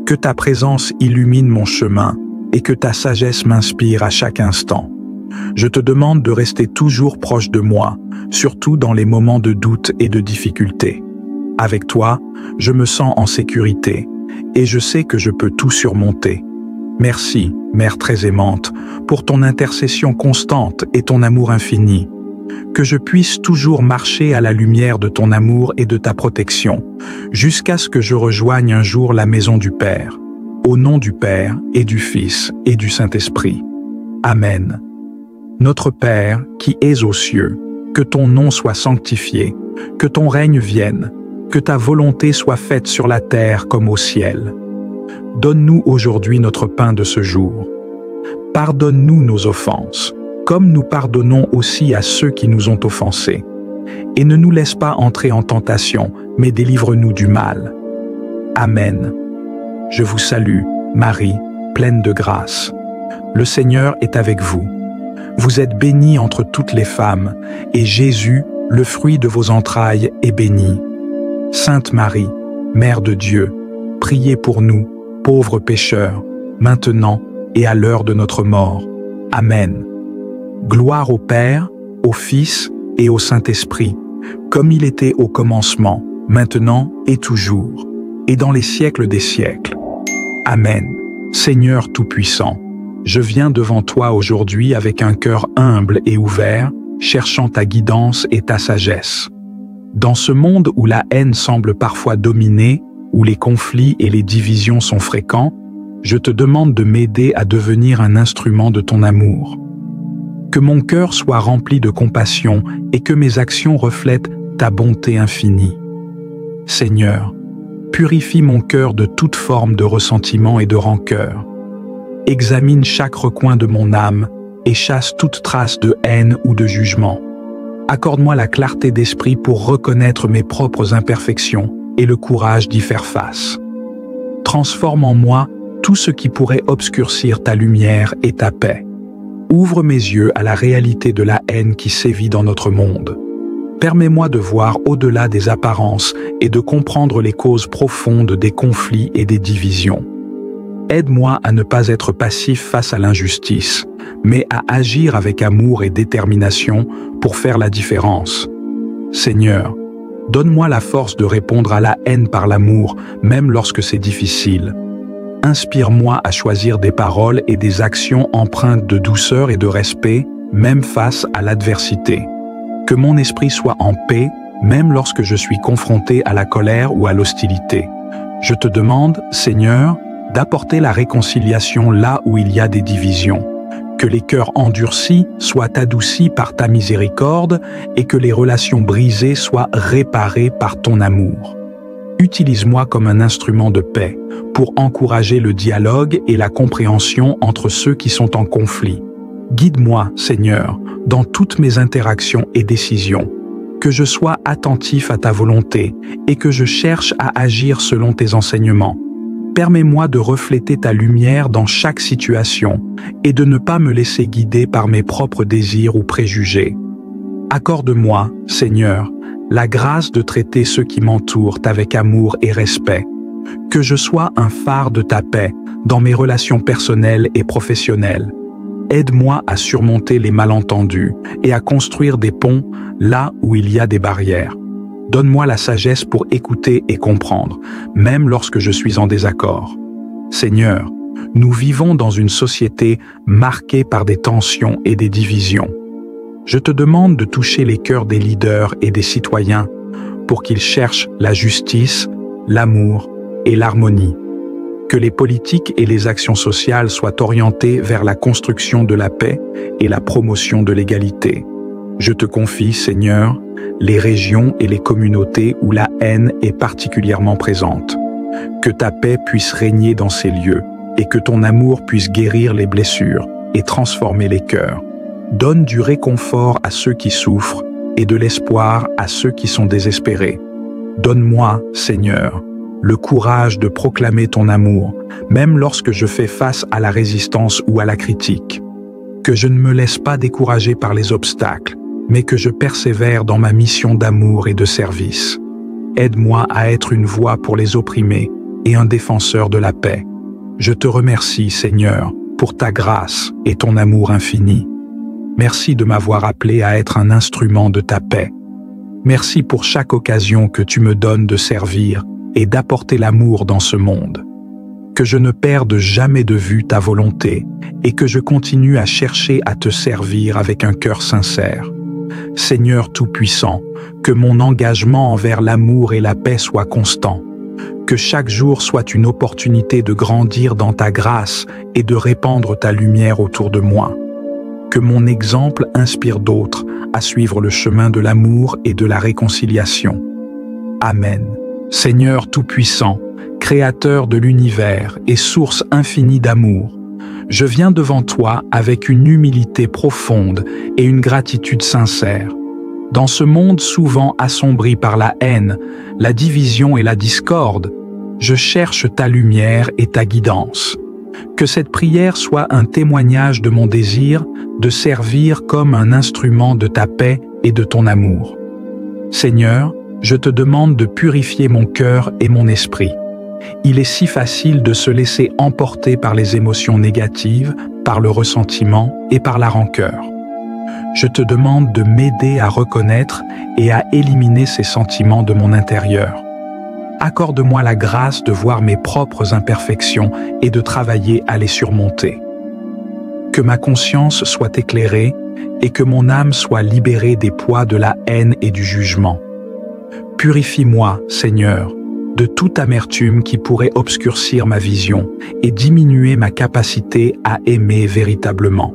Que ta présence illumine mon chemin et que ta sagesse m'inspire à chaque instant. Je te demande de rester toujours proche de moi, surtout dans les moments de doute et de difficulté. Avec toi, je me sens en sécurité et je sais que je peux tout surmonter. Merci, Mère très aimante, pour ton intercession constante et ton amour infini. Que je puisse toujours marcher à la lumière de ton amour et de ta protection, jusqu'à ce que je rejoigne un jour la maison du Père. Au nom du Père et du Fils et du Saint-Esprit. Amen. Notre Père, qui es aux cieux, que ton nom soit sanctifié, que ton règne vienne, que ta volonté soit faite sur la terre comme au ciel. Donne-nous aujourd'hui notre pain de ce jour. Pardonne-nous nos offenses, comme nous pardonnons aussi à ceux qui nous ont offensés. Et ne nous laisse pas entrer en tentation, mais délivre-nous du mal. Amen. Je vous salue, Marie, pleine de grâce. Le Seigneur est avec vous. Vous êtes bénie entre toutes les femmes, et Jésus, le fruit de vos entrailles, est béni. Sainte Marie, Mère de Dieu, priez pour nous, pauvres pécheurs, maintenant et à l'heure de notre mort. Amen. Gloire au Père, au Fils et au Saint-Esprit, comme il était au commencement, maintenant et toujours, et dans les siècles des siècles. Amen. Seigneur Tout-Puissant, je viens devant toi aujourd'hui avec un cœur humble et ouvert, cherchant ta guidance et ta sagesse. Dans ce monde où la haine semble parfois dominer, où les conflits et les divisions sont fréquents, je te demande de m'aider à devenir un instrument de ton amour. Que mon cœur soit rempli de compassion et que mes actions reflètent ta bonté infinie. Seigneur, purifie mon cœur de toute forme de ressentiment et de rancœur. Examine chaque recoin de mon âme et chasse toute trace de haine ou de jugement. Accorde-moi la clarté d'esprit pour reconnaître mes propres imperfections et le courage d'y faire face. Transforme en moi tout ce qui pourrait obscurcir ta lumière et ta paix. Ouvre mes yeux à la réalité de la haine qui sévit dans notre monde. Permets-moi de voir au-delà des apparences et de comprendre les causes profondes des conflits et des divisions. Aide-moi à ne pas être passif face à l'injustice, mais à agir avec amour et détermination pour faire la différence. Seigneur, donne-moi la force de répondre à la haine par l'amour, même lorsque c'est difficile. Inspire-moi à choisir des paroles et des actions empreintes de douceur et de respect, même face à l'adversité. Que mon esprit soit en paix, même lorsque je suis confronté à la colère ou à l'hostilité. Je te demande, Seigneur, d'apporter la réconciliation là où il y a des divisions. Que les cœurs endurcis soient adoucis par ta miséricorde et que les relations brisées soient réparées par ton amour. Utilise-moi comme un instrument de paix pour encourager le dialogue et la compréhension entre ceux qui sont en conflit. Guide-moi, Seigneur, dans toutes mes interactions et décisions, que je sois attentif à ta volonté et que je cherche à agir selon tes enseignements. Permets-moi de refléter ta lumière dans chaque situation et de ne pas me laisser guider par mes propres désirs ou préjugés. Accorde-moi, Seigneur, la grâce de traiter ceux qui m'entourent avec amour et respect. Que je sois un phare de ta paix dans mes relations personnelles et professionnelles. Aide-moi à surmonter les malentendus et à construire des ponts là où il y a des barrières. Donne-moi la sagesse pour écouter et comprendre, même lorsque je suis en désaccord. Seigneur, nous vivons dans une société marquée par des tensions et des divisions. Je te demande de toucher les cœurs des leaders et des citoyens pour qu'ils cherchent la justice, l'amour et l'harmonie. Que les politiques et les actions sociales soient orientées vers la construction de la paix et la promotion de l'égalité. Je te confie, Seigneur, les régions et les communautés où la haine est particulièrement présente. Que ta paix puisse régner dans ces lieux et que ton amour puisse guérir les blessures et transformer les cœurs. Donne du réconfort à ceux qui souffrent et de l'espoir à ceux qui sont désespérés. Donne-moi, Seigneur, le courage de proclamer ton amour, même lorsque je fais face à la résistance ou à la critique. Que je ne me laisse pas décourager par les obstacles, mais que je persévère dans ma mission d'amour et de service. Aide-moi à être une voix pour les opprimés et un défenseur de la paix. Je te remercie, Seigneur, pour ta grâce et ton amour infini. Merci de m'avoir appelé à être un instrument de ta paix. Merci pour chaque occasion que tu me donnes de servir et d'apporter l'amour dans ce monde. Que je ne perde jamais de vue ta volonté et que je continue à chercher à te servir avec un cœur sincère. Seigneur Tout-Puissant, que mon engagement envers l'amour et la paix soit constant. Que chaque jour soit une opportunité de grandir dans ta grâce et de répandre ta lumière autour de moi. Que mon exemple inspire d'autres à suivre le chemin de l'amour et de la réconciliation. Amen. Seigneur Tout-Puissant, Créateur de l'univers et source infinie d'amour, je viens devant toi avec une humilité profonde et une gratitude sincère. Dans ce monde souvent assombri par la haine, la division et la discorde, je cherche ta lumière et ta guidance. Que cette prière soit un témoignage de mon désir de servir comme un instrument de ta paix et de ton amour. Seigneur, je te demande de purifier mon cœur et mon esprit. Il est si facile de se laisser emporter par les émotions négatives, par le ressentiment et par la rancœur. Je te demande de m'aider à reconnaître et à éliminer ces sentiments de mon intérieur. Accorde-moi la grâce de voir mes propres imperfections et de travailler à les surmonter. Que ma conscience soit éclairée et que mon âme soit libérée des poids de la haine et du jugement. Purifie-moi, Seigneur, de toute amertume qui pourrait obscurcir ma vision et diminuer ma capacité à aimer véritablement.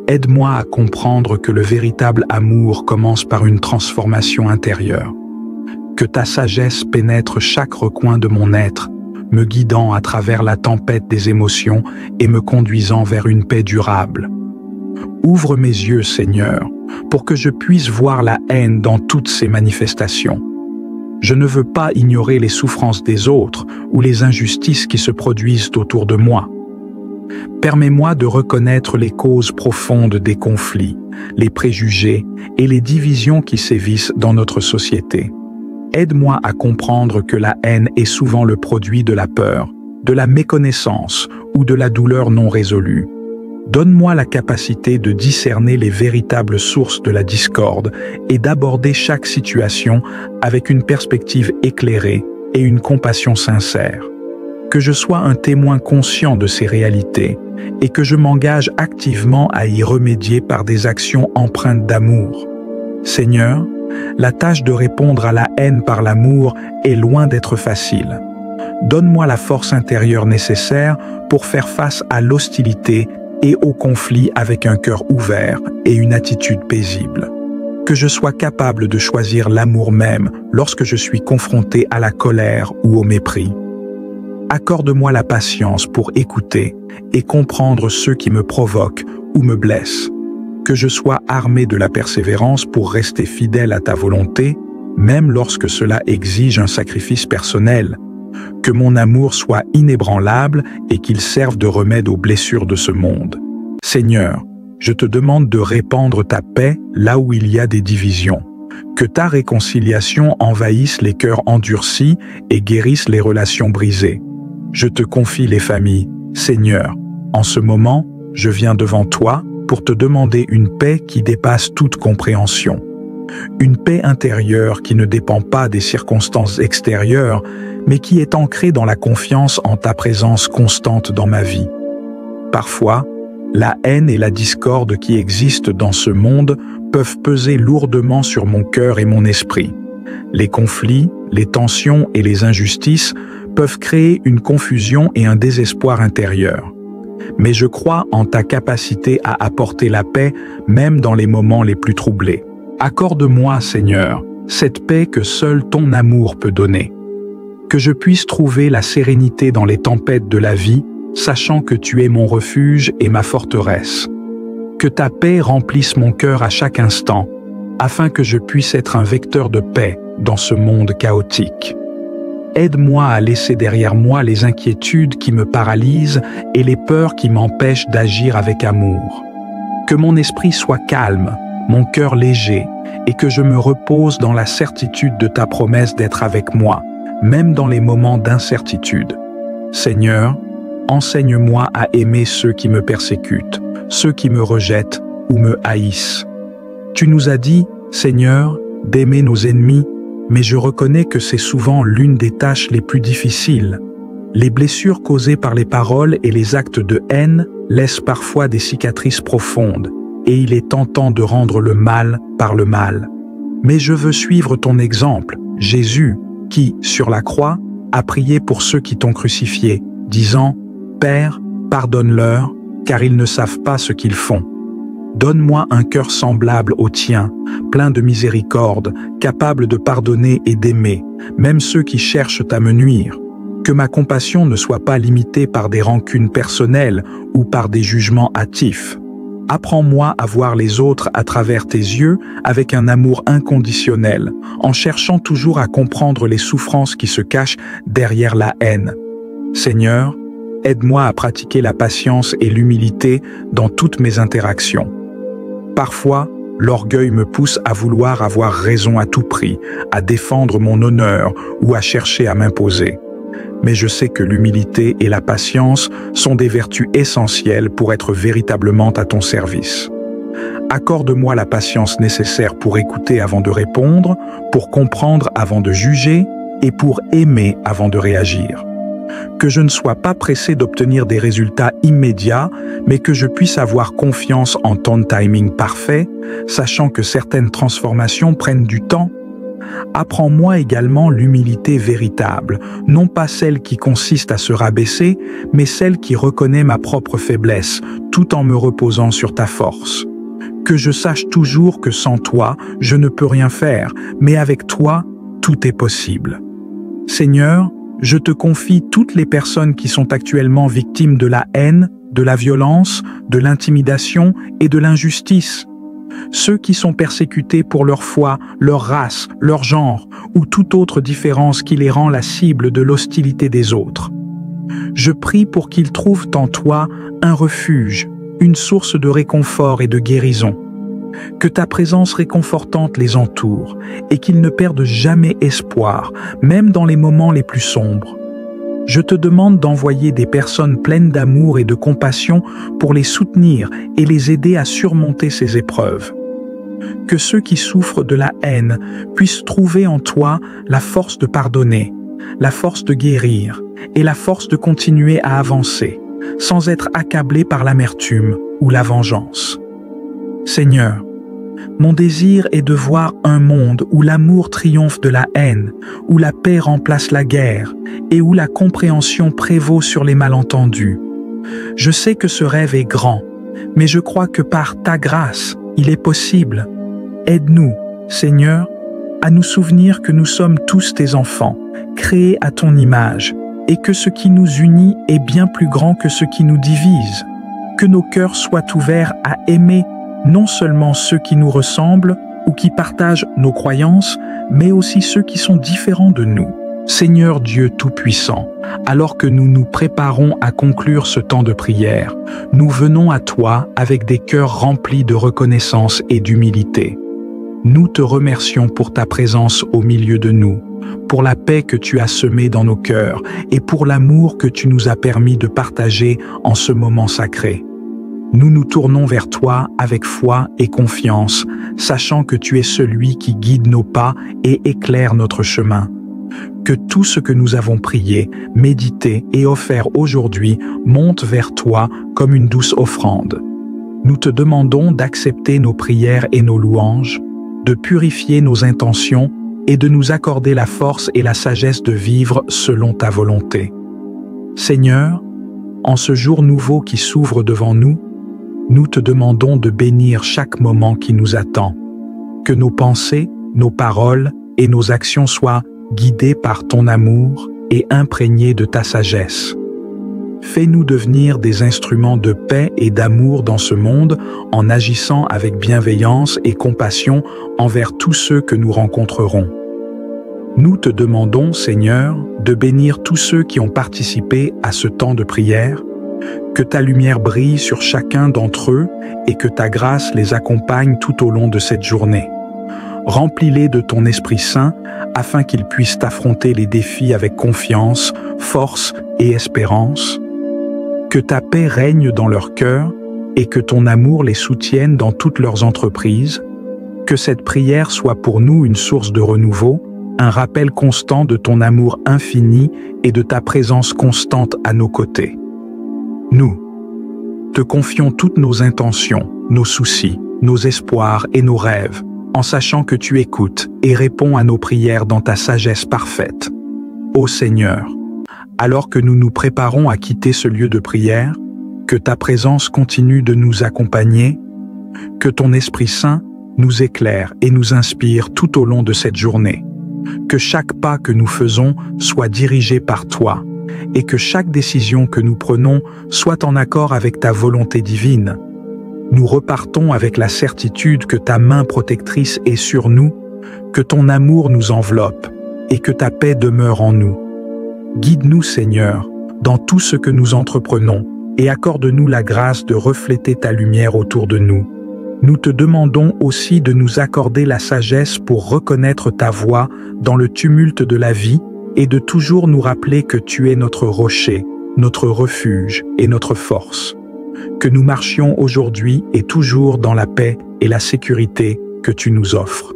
Aide-moi à comprendre que le véritable amour commence par une transformation intérieure. Que ta sagesse pénètre chaque recoin de mon être, me guidant à travers la tempête des émotions et me conduisant vers une paix durable. Ouvre mes yeux, Seigneur, pour que je puisse voir la haine dans toutes ses manifestations. Je ne veux pas ignorer les souffrances des autres ou les injustices qui se produisent autour de moi. Permets-moi de reconnaître les causes profondes des conflits, les préjugés et les divisions qui sévissent dans notre société. Aide-moi à comprendre que la haine est souvent le produit de la peur, de la méconnaissance ou de la douleur non résolue. Donne-moi la capacité de discerner les véritables sources de la discorde et d'aborder chaque situation avec une perspective éclairée et une compassion sincère. Que je sois un témoin conscient de ces réalités et que je m'engage activement à y remédier par des actions empreintes d'amour. Seigneur, la tâche de répondre à la haine par l'amour est loin d'être facile. Donne-moi la force intérieure nécessaire pour faire face à l'hostilité et au conflit avec un cœur ouvert et une attitude paisible. Que je sois capable de choisir l'amour même lorsque je suis confronté à la colère ou au mépris. Accorde-moi la patience pour écouter et comprendre ceux qui me provoquent ou me blessent. Que je sois armé de la persévérance pour rester fidèle à ta volonté, même lorsque cela exige un sacrifice personnel. Que mon amour soit inébranlable et qu'il serve de remède aux blessures de ce monde. Seigneur, je te demande de répandre ta paix là où il y a des divisions. Que ta réconciliation envahisse les cœurs endurcis et guérisse les relations brisées. Je te confie les familles. Seigneur, en ce moment, je viens devant toi pour te demander une paix qui dépasse toute compréhension. Une paix intérieure qui ne dépend pas des circonstances extérieures, mais qui est ancrée dans la confiance en ta présence constante dans ma vie. Parfois, la haine et la discorde qui existent dans ce monde peuvent peser lourdement sur mon cœur et mon esprit. Les conflits, les tensions et les injustices peuvent créer une confusion et un désespoir intérieur. mais je crois en ta capacité à apporter la paix même dans les moments les plus troublés. Accorde-moi, Seigneur, cette paix que seul ton amour peut donner. Que je puisse trouver la sérénité dans les tempêtes de la vie, sachant que tu es mon refuge et ma forteresse. Que ta paix remplisse mon cœur à chaque instant, afin que je puisse être un vecteur de paix dans ce monde chaotique. Aide-moi à laisser derrière moi les inquiétudes qui me paralysent et les peurs qui m'empêchent d'agir avec amour. Que mon esprit soit calme, mon cœur léger, et que je me repose dans la certitude de ta promesse d'être avec moi, même dans les moments d'incertitude. Seigneur, enseigne-moi à aimer ceux qui me persécutent, ceux qui me rejettent ou me haïssent. Tu nous as dit, Seigneur, d'aimer nos ennemis, mais je reconnais que c'est souvent l'une des tâches les plus difficiles. Les blessures causées par les paroles et les actes de haine laissent parfois des cicatrices profondes, et il est tentant de rendre le mal par le mal. Mais je veux suivre ton exemple, Jésus, qui, sur la croix, a prié pour ceux qui t'ont crucifié, disant « Père, pardonne-leur, car ils ne savent pas ce qu'ils font. » Donne-moi un cœur semblable au tien, plein de miséricorde, capable de pardonner et d'aimer, même ceux qui cherchent à me nuire. Que ma compassion ne soit pas limitée par des rancunes personnelles ou par des jugements hâtifs. Apprends-moi à voir les autres à travers tes yeux avec un amour inconditionnel, en cherchant toujours à comprendre les souffrances qui se cachent derrière la haine. Seigneur, aide-moi à pratiquer la patience et l'humilité dans toutes mes interactions. Parfois, l'orgueil me pousse à vouloir avoir raison à tout prix, à défendre mon honneur ou à chercher à m'imposer. Mais je sais que l'humilité et la patience sont des vertus essentielles pour être véritablement à ton service. Accorde-moi la patience nécessaire pour écouter avant de répondre, pour comprendre avant de juger et pour aimer avant de réagir. Que je ne sois pas pressé d'obtenir des résultats immédiats, mais que je puisse avoir confiance en ton timing parfait, sachant que certaines transformations prennent du temps. Apprends-moi également l'humilité véritable, non pas celle qui consiste à se rabaisser, mais celle qui reconnaît ma propre faiblesse, tout en me reposant sur ta force. Que je sache toujours que sans toi, je ne peux rien faire, mais avec toi, tout est possible. Seigneur, je te confie toutes les personnes qui sont actuellement victimes de la haine, de la violence, de l'intimidation et de l'injustice. Ceux qui sont persécutés pour leur foi, leur race, leur genre ou toute autre différence qui les rend la cible de l'hostilité des autres. Je prie pour qu'ils trouvent en toi un refuge, une source de réconfort et de guérison. Que ta présence réconfortante les entoure et qu'ils ne perdent jamais espoir, même dans les moments les plus sombres. Je te demande d'envoyer des personnes pleines d'amour et de compassion pour les soutenir et les aider à surmonter ces épreuves. Que ceux qui souffrent de la haine puissent trouver en toi la force de pardonner, la force de guérir et la force de continuer à avancer, sans être accablés par l'amertume ou la vengeance. Seigneur, mon désir est de voir un monde où l'amour triomphe de la haine, où la paix remplace la guerre et où la compréhension prévaut sur les malentendus. Je sais que ce rêve est grand, mais je crois que par ta grâce, il est possible. Aide-nous, Seigneur, à nous souvenir que nous sommes tous tes enfants, créés à ton image, et que ce qui nous unit est bien plus grand que ce qui nous divise. Que nos cœurs soient ouverts à aimer non seulement ceux qui nous ressemblent ou qui partagent nos croyances, mais aussi ceux qui sont différents de nous. Seigneur Dieu Tout-Puissant, alors que nous nous préparons à conclure ce temps de prière, nous venons à toi avec des cœurs remplis de reconnaissance et d'humilité. Nous te remercions pour ta présence au milieu de nous, pour la paix que tu as semée dans nos cœurs et pour l'amour que tu nous as permis de partager en ce moment sacré. Nous nous tournons vers toi avec foi et confiance, sachant que tu es celui qui guide nos pas et éclaire notre chemin. Que tout ce que nous avons prié, médité et offert aujourd'hui monte vers toi comme une douce offrande. Nous te demandons d'accepter nos prières et nos louanges, de purifier nos intentions et de nous accorder la force et la sagesse de vivre selon ta volonté. Seigneur, En ce jour nouveau qui s'ouvre devant nous, nous te demandons de bénir chaque moment qui nous attend. Que nos pensées, nos paroles et nos actions soient guidées par ton amour et imprégnées de ta sagesse. Fais-nous devenir des instruments de paix et d'amour dans ce monde en agissant avec bienveillance et compassion envers tous ceux que nous rencontrerons. Nous te demandons, Seigneur, de bénir tous ceux qui ont participé à ce temps de prière, que ta lumière brille sur chacun d'entre eux et que ta grâce les accompagne tout au long de cette journée. Remplis-les de ton Esprit Saint afin qu'ils puissent affronter les défis avec confiance, force et espérance. Que ta paix règne dans leur cœur et que ton amour les soutienne dans toutes leurs entreprises. Que cette prière soit pour nous une source de renouveau, un rappel constant de ton amour infini et de ta présence constante à nos côtés. Nous te confions toutes nos intentions, nos soucis, nos espoirs et nos rêves, en sachant que tu écoutes et réponds à nos prières dans ta sagesse parfaite. Ô Seigneur, alors que nous nous préparons à quitter ce lieu de prière, que ta présence continue de nous accompagner, que ton Esprit Saint nous éclaire et nous inspire tout au long de cette journée, que chaque pas que nous faisons soit dirigé par toi et que chaque décision que nous prenons soit en accord avec ta volonté divine. Nous repartons avec la certitude que ta main protectrice est sur nous, que ton amour nous enveloppe et que ta paix demeure en nous. Guide-nous, Seigneur, dans tout ce que nous entreprenons et accorde-nous la grâce de refléter ta lumière autour de nous. Nous te demandons aussi de nous accorder la sagesse pour reconnaître ta voix dans le tumulte de la vie et de toujours nous rappeler que tu es notre rocher, notre refuge et notre force. Que nous marchions aujourd'hui et toujours dans la paix et la sécurité que tu nous offres.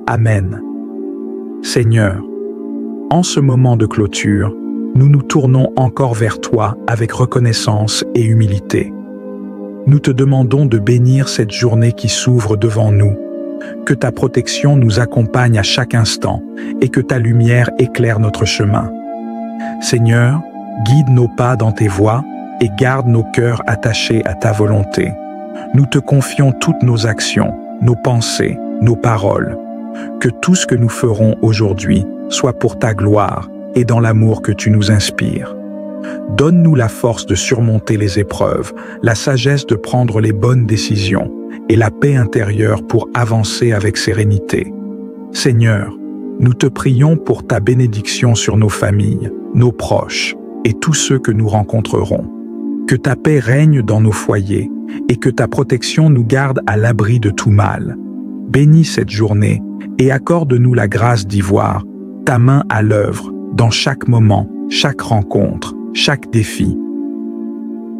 Amen. Seigneur, en ce moment de clôture, nous nous tournons encore vers toi avec reconnaissance et humilité. Nous te demandons de bénir cette journée qui s'ouvre devant nous, que ta protection nous accompagne à chaque instant et que ta lumière éclaire notre chemin. Seigneur, guide nos pas dans tes voies et garde nos cœurs attachés à ta volonté. Nous te confions toutes nos actions, nos pensées, nos paroles. Que tout ce que nous ferons aujourd'hui soit pour ta gloire et dans l'amour que tu nous inspires. Donne-nous la force de surmonter les épreuves, la sagesse de prendre les bonnes décisions et la paix intérieure pour avancer avec sérénité. Seigneur, nous te prions pour ta bénédiction sur nos familles, nos proches et tous ceux que nous rencontrerons. Que ta paix règne dans nos foyers et que ta protection nous garde à l'abri de tout mal. Bénis cette journée et accorde-nous la grâce d'y voir ta main à l'œuvre dans chaque moment, chaque rencontre, chaque défi.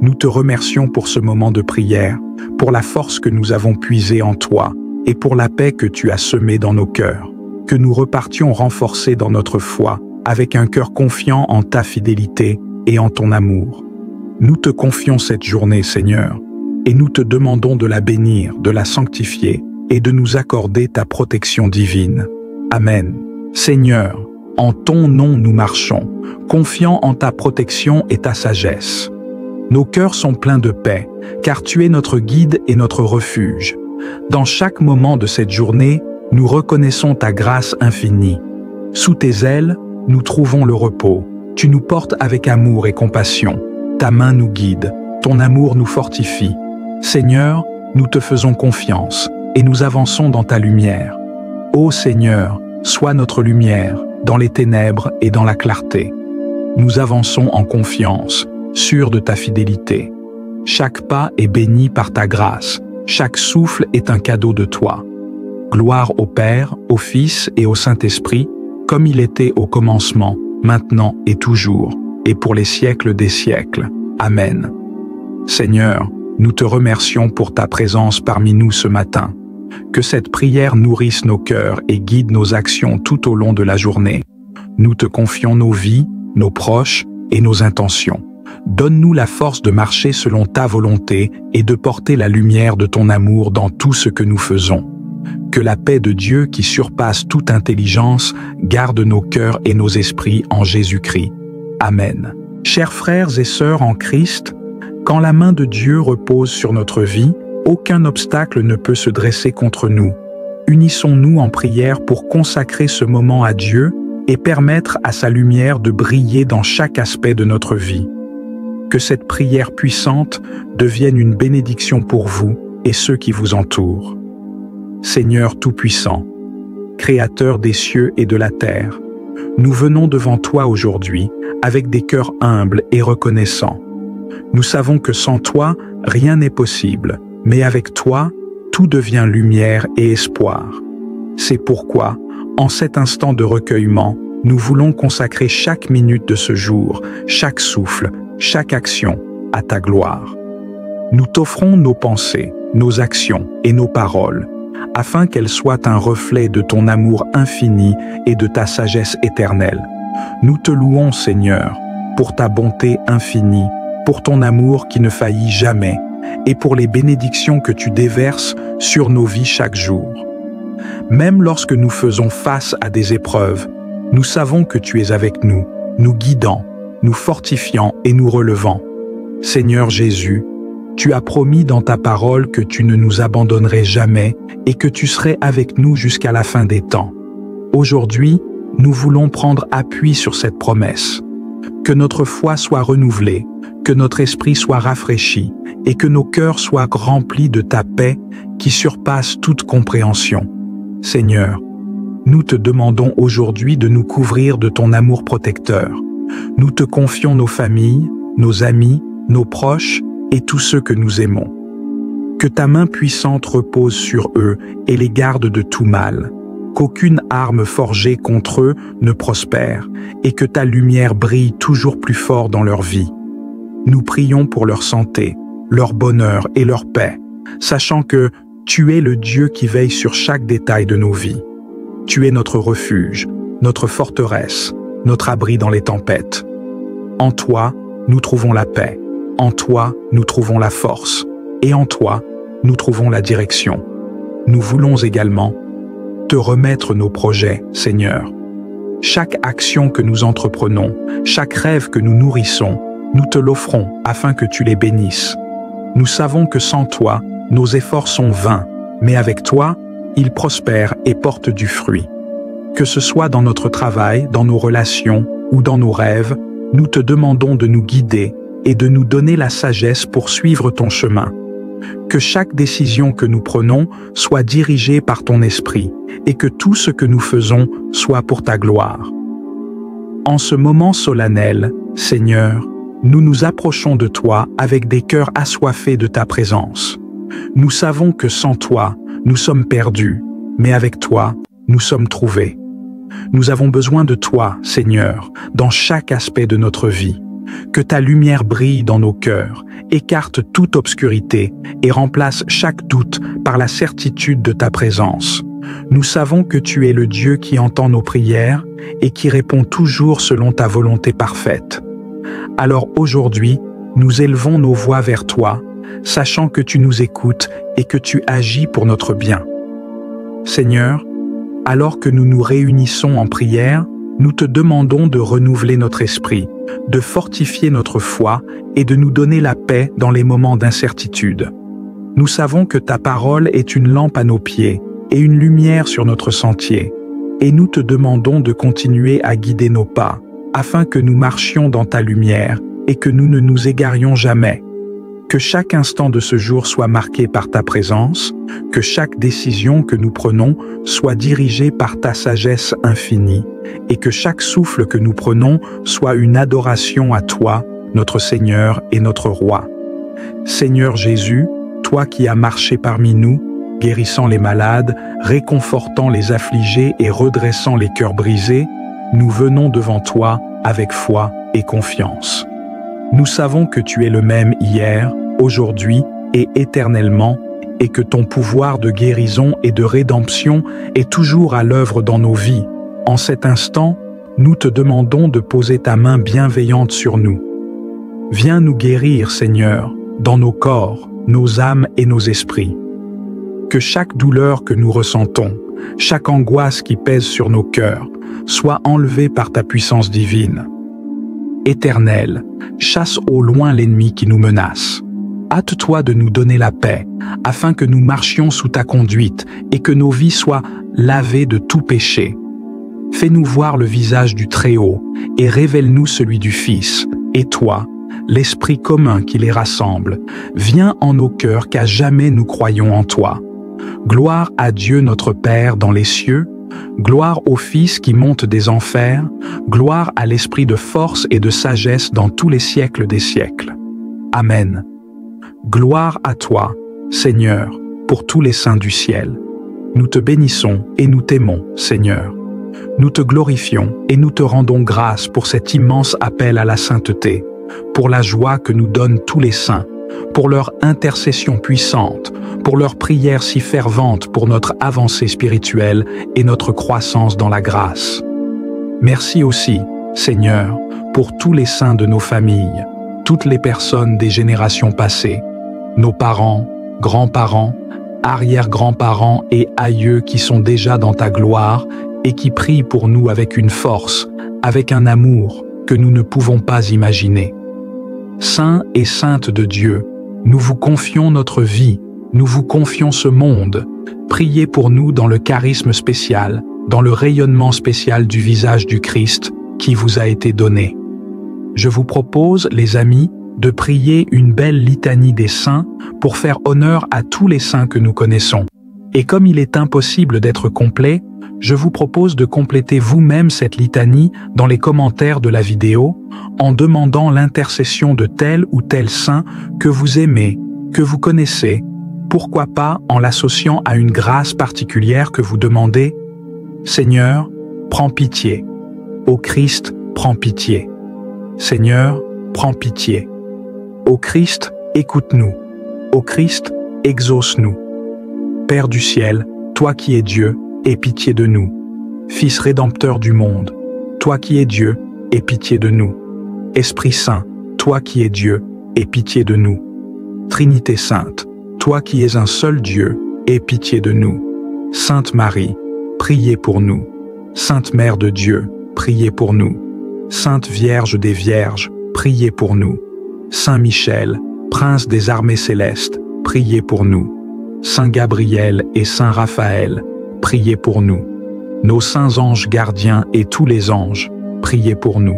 Nous te remercions pour ce moment de prière, pour la force que nous avons puisée en toi et pour la paix que tu as semée dans nos cœurs. Que nous repartions renforcés dans notre foi, avec un cœur confiant en ta fidélité et en ton amour. Nous te confions cette journée, Seigneur, et nous te demandons de la bénir, de la sanctifier et de nous accorder ta protection divine. Amen. Seigneur, en ton nom nous marchons, confiants en ta protection et ta sagesse. Nos cœurs sont pleins de paix, car tu es notre guide et notre refuge. Dans chaque moment de cette journée, nous reconnaissons ta grâce infinie. Sous tes ailes, nous trouvons le repos. Tu nous portes avec amour et compassion. Ta main nous guide, ton amour nous fortifie. Seigneur, nous te faisons confiance et nous avançons dans ta lumière. Ô Seigneur, sois notre lumière dans les ténèbres et dans la clarté. Nous avançons en confiance, sûrs de ta fidélité. Chaque pas est béni par ta grâce, chaque souffle est un cadeau de toi. Gloire au Père, au Fils et au Saint-Esprit, comme il était au commencement, maintenant et toujours, et pour les siècles des siècles. Amen. Seigneur, nous te remercions pour ta présence parmi nous ce matin. Que cette prière nourrisse nos cœurs et guide nos actions tout au long de la journée. Nous te confions nos vies, nos proches et nos intentions. Donne-nous la force de marcher selon ta volonté et de porter la lumière de ton amour dans tout ce que nous faisons. Que la paix de Dieu qui surpasse toute intelligence garde nos cœurs et nos esprits en Jésus-Christ. Amen. Chers frères et sœurs en Christ, quand la main de Dieu repose sur notre vie, aucun obstacle ne peut se dresser contre nous. Unissons-nous en prière pour consacrer ce moment à Dieu et permettre à sa lumière de briller dans chaque aspect de notre vie. Que cette prière puissante devienne une bénédiction pour vous et ceux qui vous entourent. Seigneur Tout-Puissant, Créateur des cieux et de la terre, nous venons devant toi aujourd'hui avec des cœurs humbles et reconnaissants. Nous savons que sans toi, rien n'est possible, mais avec toi, tout devient lumière et espoir. C'est pourquoi, en cet instant de recueillement, nous voulons consacrer chaque minute de ce jour, chaque souffle, chaque action à ta gloire. Nous t'offrons nos pensées, nos actions et nos paroles, afin qu'elles soient un reflet de ton amour infini et de ta sagesse éternelle. Nous te louons, Seigneur, pour ta bonté infinie, pour ton amour qui ne faillit jamais, et pour les bénédictions que tu déverses sur nos vies chaque jour. Même lorsque nous faisons face à des épreuves, nous savons que tu es avec nous, nous guidant, nous fortifiant et nous relevant. Seigneur Jésus, tu as promis dans ta parole que tu ne nous abandonnerais jamais et que tu serais avec nous jusqu'à la fin des temps. Aujourd'hui, nous voulons prendre appui sur cette promesse. Que notre foi soit renouvelée, que notre esprit soit rafraîchi et que nos cœurs soient remplis de ta paix qui surpasse toute compréhension. Seigneur, nous te demandons aujourd'hui de nous couvrir de ton amour protecteur. Nous te confions nos familles, nos amis, nos proches et tous ceux que nous aimons. Que ta main puissante repose sur eux et les garde de tout mal, qu'aucune arme forgée contre eux ne prospère et que ta lumière brille toujours plus fort dans leur vie. Nous prions pour leur santé, leur bonheur et leur paix, sachant que tu es le Dieu qui veille sur chaque détail de nos vies. Tu es notre refuge, notre forteresse, notre abri dans les tempêtes. En toi, nous trouvons la paix. En toi, nous trouvons la force. Et en toi, nous trouvons la direction. Nous voulons également te remettre nos projets, Seigneur. Chaque action que nous entreprenons, chaque rêve que nous nourrissons, nous te l'offrons afin que tu les bénisses. Nous savons que sans toi, nos efforts sont vains, mais avec toi, ils prospèrent et portent du fruit. Que ce soit dans notre travail, dans nos relations ou dans nos rêves, nous te demandons de nous guider et de nous donner la sagesse pour suivre ton chemin. Que chaque décision que nous prenons soit dirigée par ton esprit et que tout ce que nous faisons soit pour ta gloire. En ce moment solennel, Seigneur, nous nous approchons de toi avec des cœurs assoiffés de ta présence. Nous savons que sans toi, nous sommes perdus, mais avec toi, nous sommes trouvés. Nous avons besoin de toi, Seigneur, dans chaque aspect de notre vie. Que ta lumière brille dans nos cœurs, écarte toute obscurité et remplace chaque doute par la certitude de ta présence. Nous savons que tu es le Dieu qui entend nos prières et qui répond toujours selon ta volonté parfaite. Alors aujourd'hui, nous élevons nos voix vers toi, sachant que tu nous écoutes et que tu agis pour notre bien. Seigneur, alors que nous nous réunissons en prière, nous te demandons de renouveler notre esprit, de fortifier notre foi et de nous donner la paix dans les moments d'incertitude. Nous savons que ta parole est une lampe à nos pieds et une lumière sur notre sentier, et nous te demandons de continuer à guider nos pas, afin que nous marchions dans ta lumière et que nous ne nous égarions jamais. Que chaque instant de ce jour soit marqué par ta présence, que chaque décision que nous prenons soit dirigée par ta sagesse infinie, et que chaque souffle que nous prenons soit une adoration à toi, notre Seigneur et notre Roi. Seigneur Jésus, toi qui as marché parmi nous, guérissant les malades, réconfortant les affligés et redressant les cœurs brisés, nous venons devant toi avec foi et confiance. Nous savons que tu es le même hier, aujourd'hui et éternellement, et que ton pouvoir de guérison et de rédemption est toujours à l'œuvre dans nos vies. En cet instant, nous te demandons de poser ta main bienveillante sur nous. Viens nous guérir, Seigneur, dans nos corps, nos âmes et nos esprits. Que chaque douleur que nous ressentons, chaque angoisse qui pèse sur nos cœurs, soit enlevée par ta puissance divine. Éternel, chasse au loin l'ennemi qui nous menace. Hâte-toi de nous donner la paix, afin que nous marchions sous ta conduite et que nos vies soient lavées de tout péché. Fais-nous voir le visage du Très-Haut et révèle-nous celui du Fils. Et toi, l'Esprit commun qui les rassemble, viens en nos cœurs qu'à jamais nous croyons en toi. Gloire à Dieu notre Père dans les cieux, gloire au Fils qui monte des enfers, gloire à l'Esprit de force et de sagesse dans tous les siècles des siècles. Amen. Gloire à toi, Seigneur, pour tous les saints du ciel. Nous te bénissons et nous t'aimons, Seigneur. Nous te glorifions et nous te rendons grâce pour cet immense appel à la sainteté, pour la joie que nous donnent tous les saints, pour leur intercession puissante, pour leurs prières si ferventes pour notre avancée spirituelle et notre croissance dans la grâce. Merci aussi, Seigneur, pour tous les saints de nos familles, toutes les personnes des générations passées, nos parents, grands-parents, arrière-grands-parents et aïeux qui sont déjà dans ta gloire et qui prient pour nous avec une force, avec un amour que nous ne pouvons pas imaginer. Saints et saintes de Dieu, nous vous confions notre vie, nous vous confions ce monde. Priez pour nous dans le charisme spécial, dans le rayonnement spécial du visage du Christ qui vous a été donné. Je vous propose, les amis, de prier une belle litanie des saints pour faire honneur à tous les saints que nous connaissons. Et comme il est impossible d'être complet, je vous propose de compléter vous-même cette litanie dans les commentaires de la vidéo en demandant l'intercession de tel ou tel saint que vous aimez, que vous connaissez, pourquoi pas en l'associant à une grâce particulière que vous demandez. Seigneur, prends pitié. Ô Christ, prends pitié. Seigneur, prends pitié. Ô Christ, écoute-nous. Ô Christ, exauce-nous. Père du ciel, toi qui es Dieu, aie pitié de nous. Fils rédempteur du monde, toi qui es Dieu, aie pitié de nous. Esprit Saint, toi qui es Dieu, aie pitié de nous. Trinité Sainte, toi qui es un seul Dieu, aie pitié de nous. Sainte Marie, priez pour nous. Sainte Mère de Dieu, priez pour nous. Sainte Vierge des Vierges, priez pour nous. Saint Michel, Prince des armées célestes, priez pour nous. Saint Gabriel et Saint Raphaël, priez pour nous. Nos saints anges gardiens et tous les anges, priez pour nous.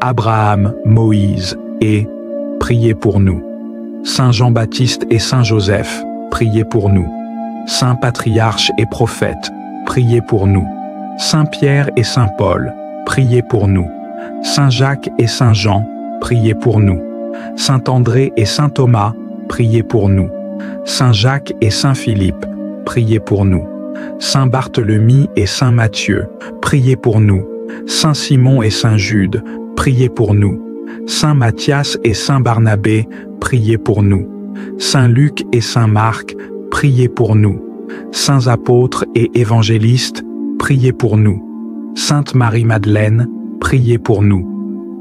Abraham, Moïse et priez pour nous. Saint Jean-Baptiste et Saint Joseph, priez pour nous. Saint Patriarche et Prophète, priez pour nous. Saint Pierre et Saint Paul, priez pour nous. Saint Jacques et Saint Jean, priez pour nous. Saint André et Saint Thomas, priez pour nous. Saint Jacques et Saint Philippe, priez pour nous. Saint Barthélemy et Saint Matthieu, priez pour nous. Saint Simon et Saint Jude, priez pour nous. Saint Matthias et Saint Barnabé, priez pour nous. Saint Luc et Saint Marc, priez pour nous. Saints apôtres et évangélistes, priez pour nous. Sainte Marie-Madeleine, priez pour nous.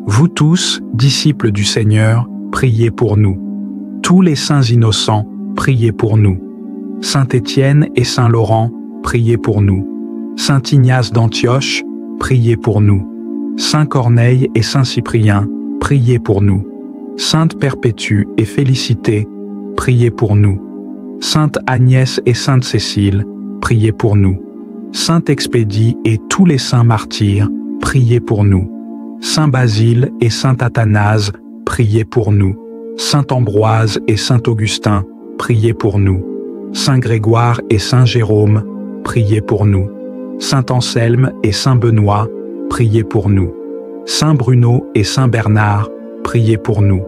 Vous tous, disciples du Seigneur, priez pour nous. Tous les saints innocents, priez pour nous. Saint Étienne et Saint Laurent, priez pour nous. Saint Ignace d'Antioche, priez pour nous. Saint Corneille et Saint Cyprien, priez pour nous. Sainte Perpétue et Félicité, priez pour nous. Sainte Agnès et Sainte Cécile, priez pour nous. Saint Expédie et tous les saints martyrs, priez pour nous. Saint Basile et Saint Athanase, priez pour nous. Saint Ambroise et Saint Augustin, priez pour nous. Saint Grégoire et Saint Jérôme, priez pour nous. Saint Anselme et Saint Benoît, priez pour nous. Saint Bruno et Saint Bernard, priez pour nous.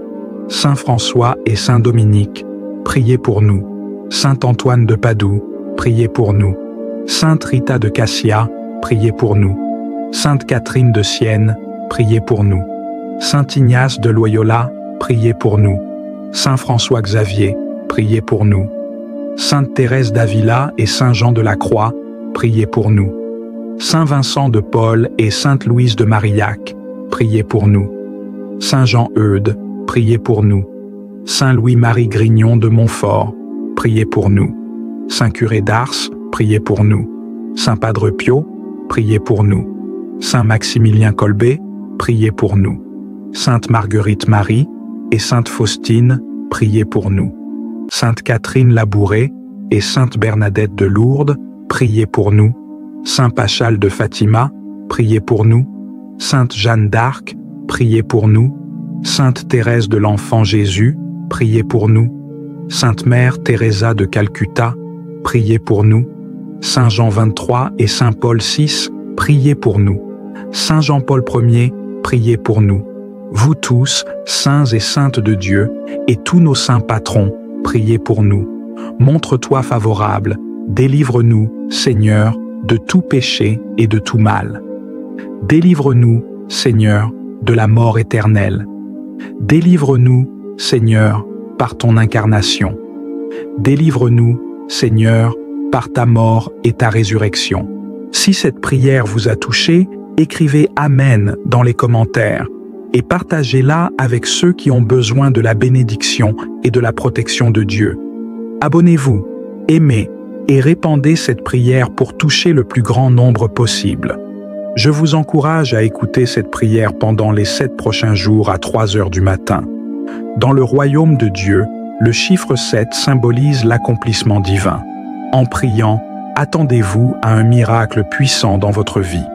Saint François et Saint Dominique, priez pour nous. Saint Antoine de Padoue, priez pour nous. Sainte Rita de Cassia, priez pour nous. Sainte Catherine de Sienne, priez pour nous. Saint Ignace de Loyola, priez pour nous. Saint François Xavier, priez pour nous. Sainte Thérèse d'Avila et Saint Jean de la Croix, priez pour nous. Saint Vincent de Paul et Sainte Louise de Marillac, priez pour nous. Saint Jean-Eudes, priez pour nous. Saint Louis-Marie Grignon de Montfort, priez pour nous. Saint Curé d'Ars, priez pour nous. Saint Padre Pio, priez pour nous. Saint Maximilien Kolbe, priez pour nous. Sainte Marguerite Marie et Sainte Faustine, priez pour nous. Sainte Catherine Labouré et Sainte Bernadette de Lourdes, priez pour nous. Saint Pachal de Fatima, priez pour nous. Sainte Jeanne d'Arc, priez pour nous. Sainte Thérèse de l'Enfant Jésus, priez pour nous. Sainte Mère Teresa de Calcutta, priez pour nous. Saint Jean XXIII et Saint Paul VI, priez pour nous. Saint Jean-Paul Ier, priez pour nous. Vous tous, saints et saintes de Dieu, et tous nos saints patrons, priez pour nous. Montre-toi favorable, délivre-nous, Seigneur, de tout péché et de tout mal. Délivre-nous, Seigneur, de la mort éternelle. Délivre-nous, Seigneur, par ton incarnation. Délivre-nous, Seigneur, par ta mort et ta résurrection. Si cette prière vous a touché, écrivez Amen dans les commentaires et partagez-la avec ceux qui ont besoin de la bénédiction et de la protection de Dieu. Abonnez-vous, aimez et répandez cette prière pour toucher le plus grand nombre possible. Je vous encourage à écouter cette prière pendant les 7 prochains jours à 3 heures du matin. Dans le royaume de Dieu, le chiffre 7 symbolise l'accomplissement divin. En priant, attendez-vous à un miracle puissant dans votre vie.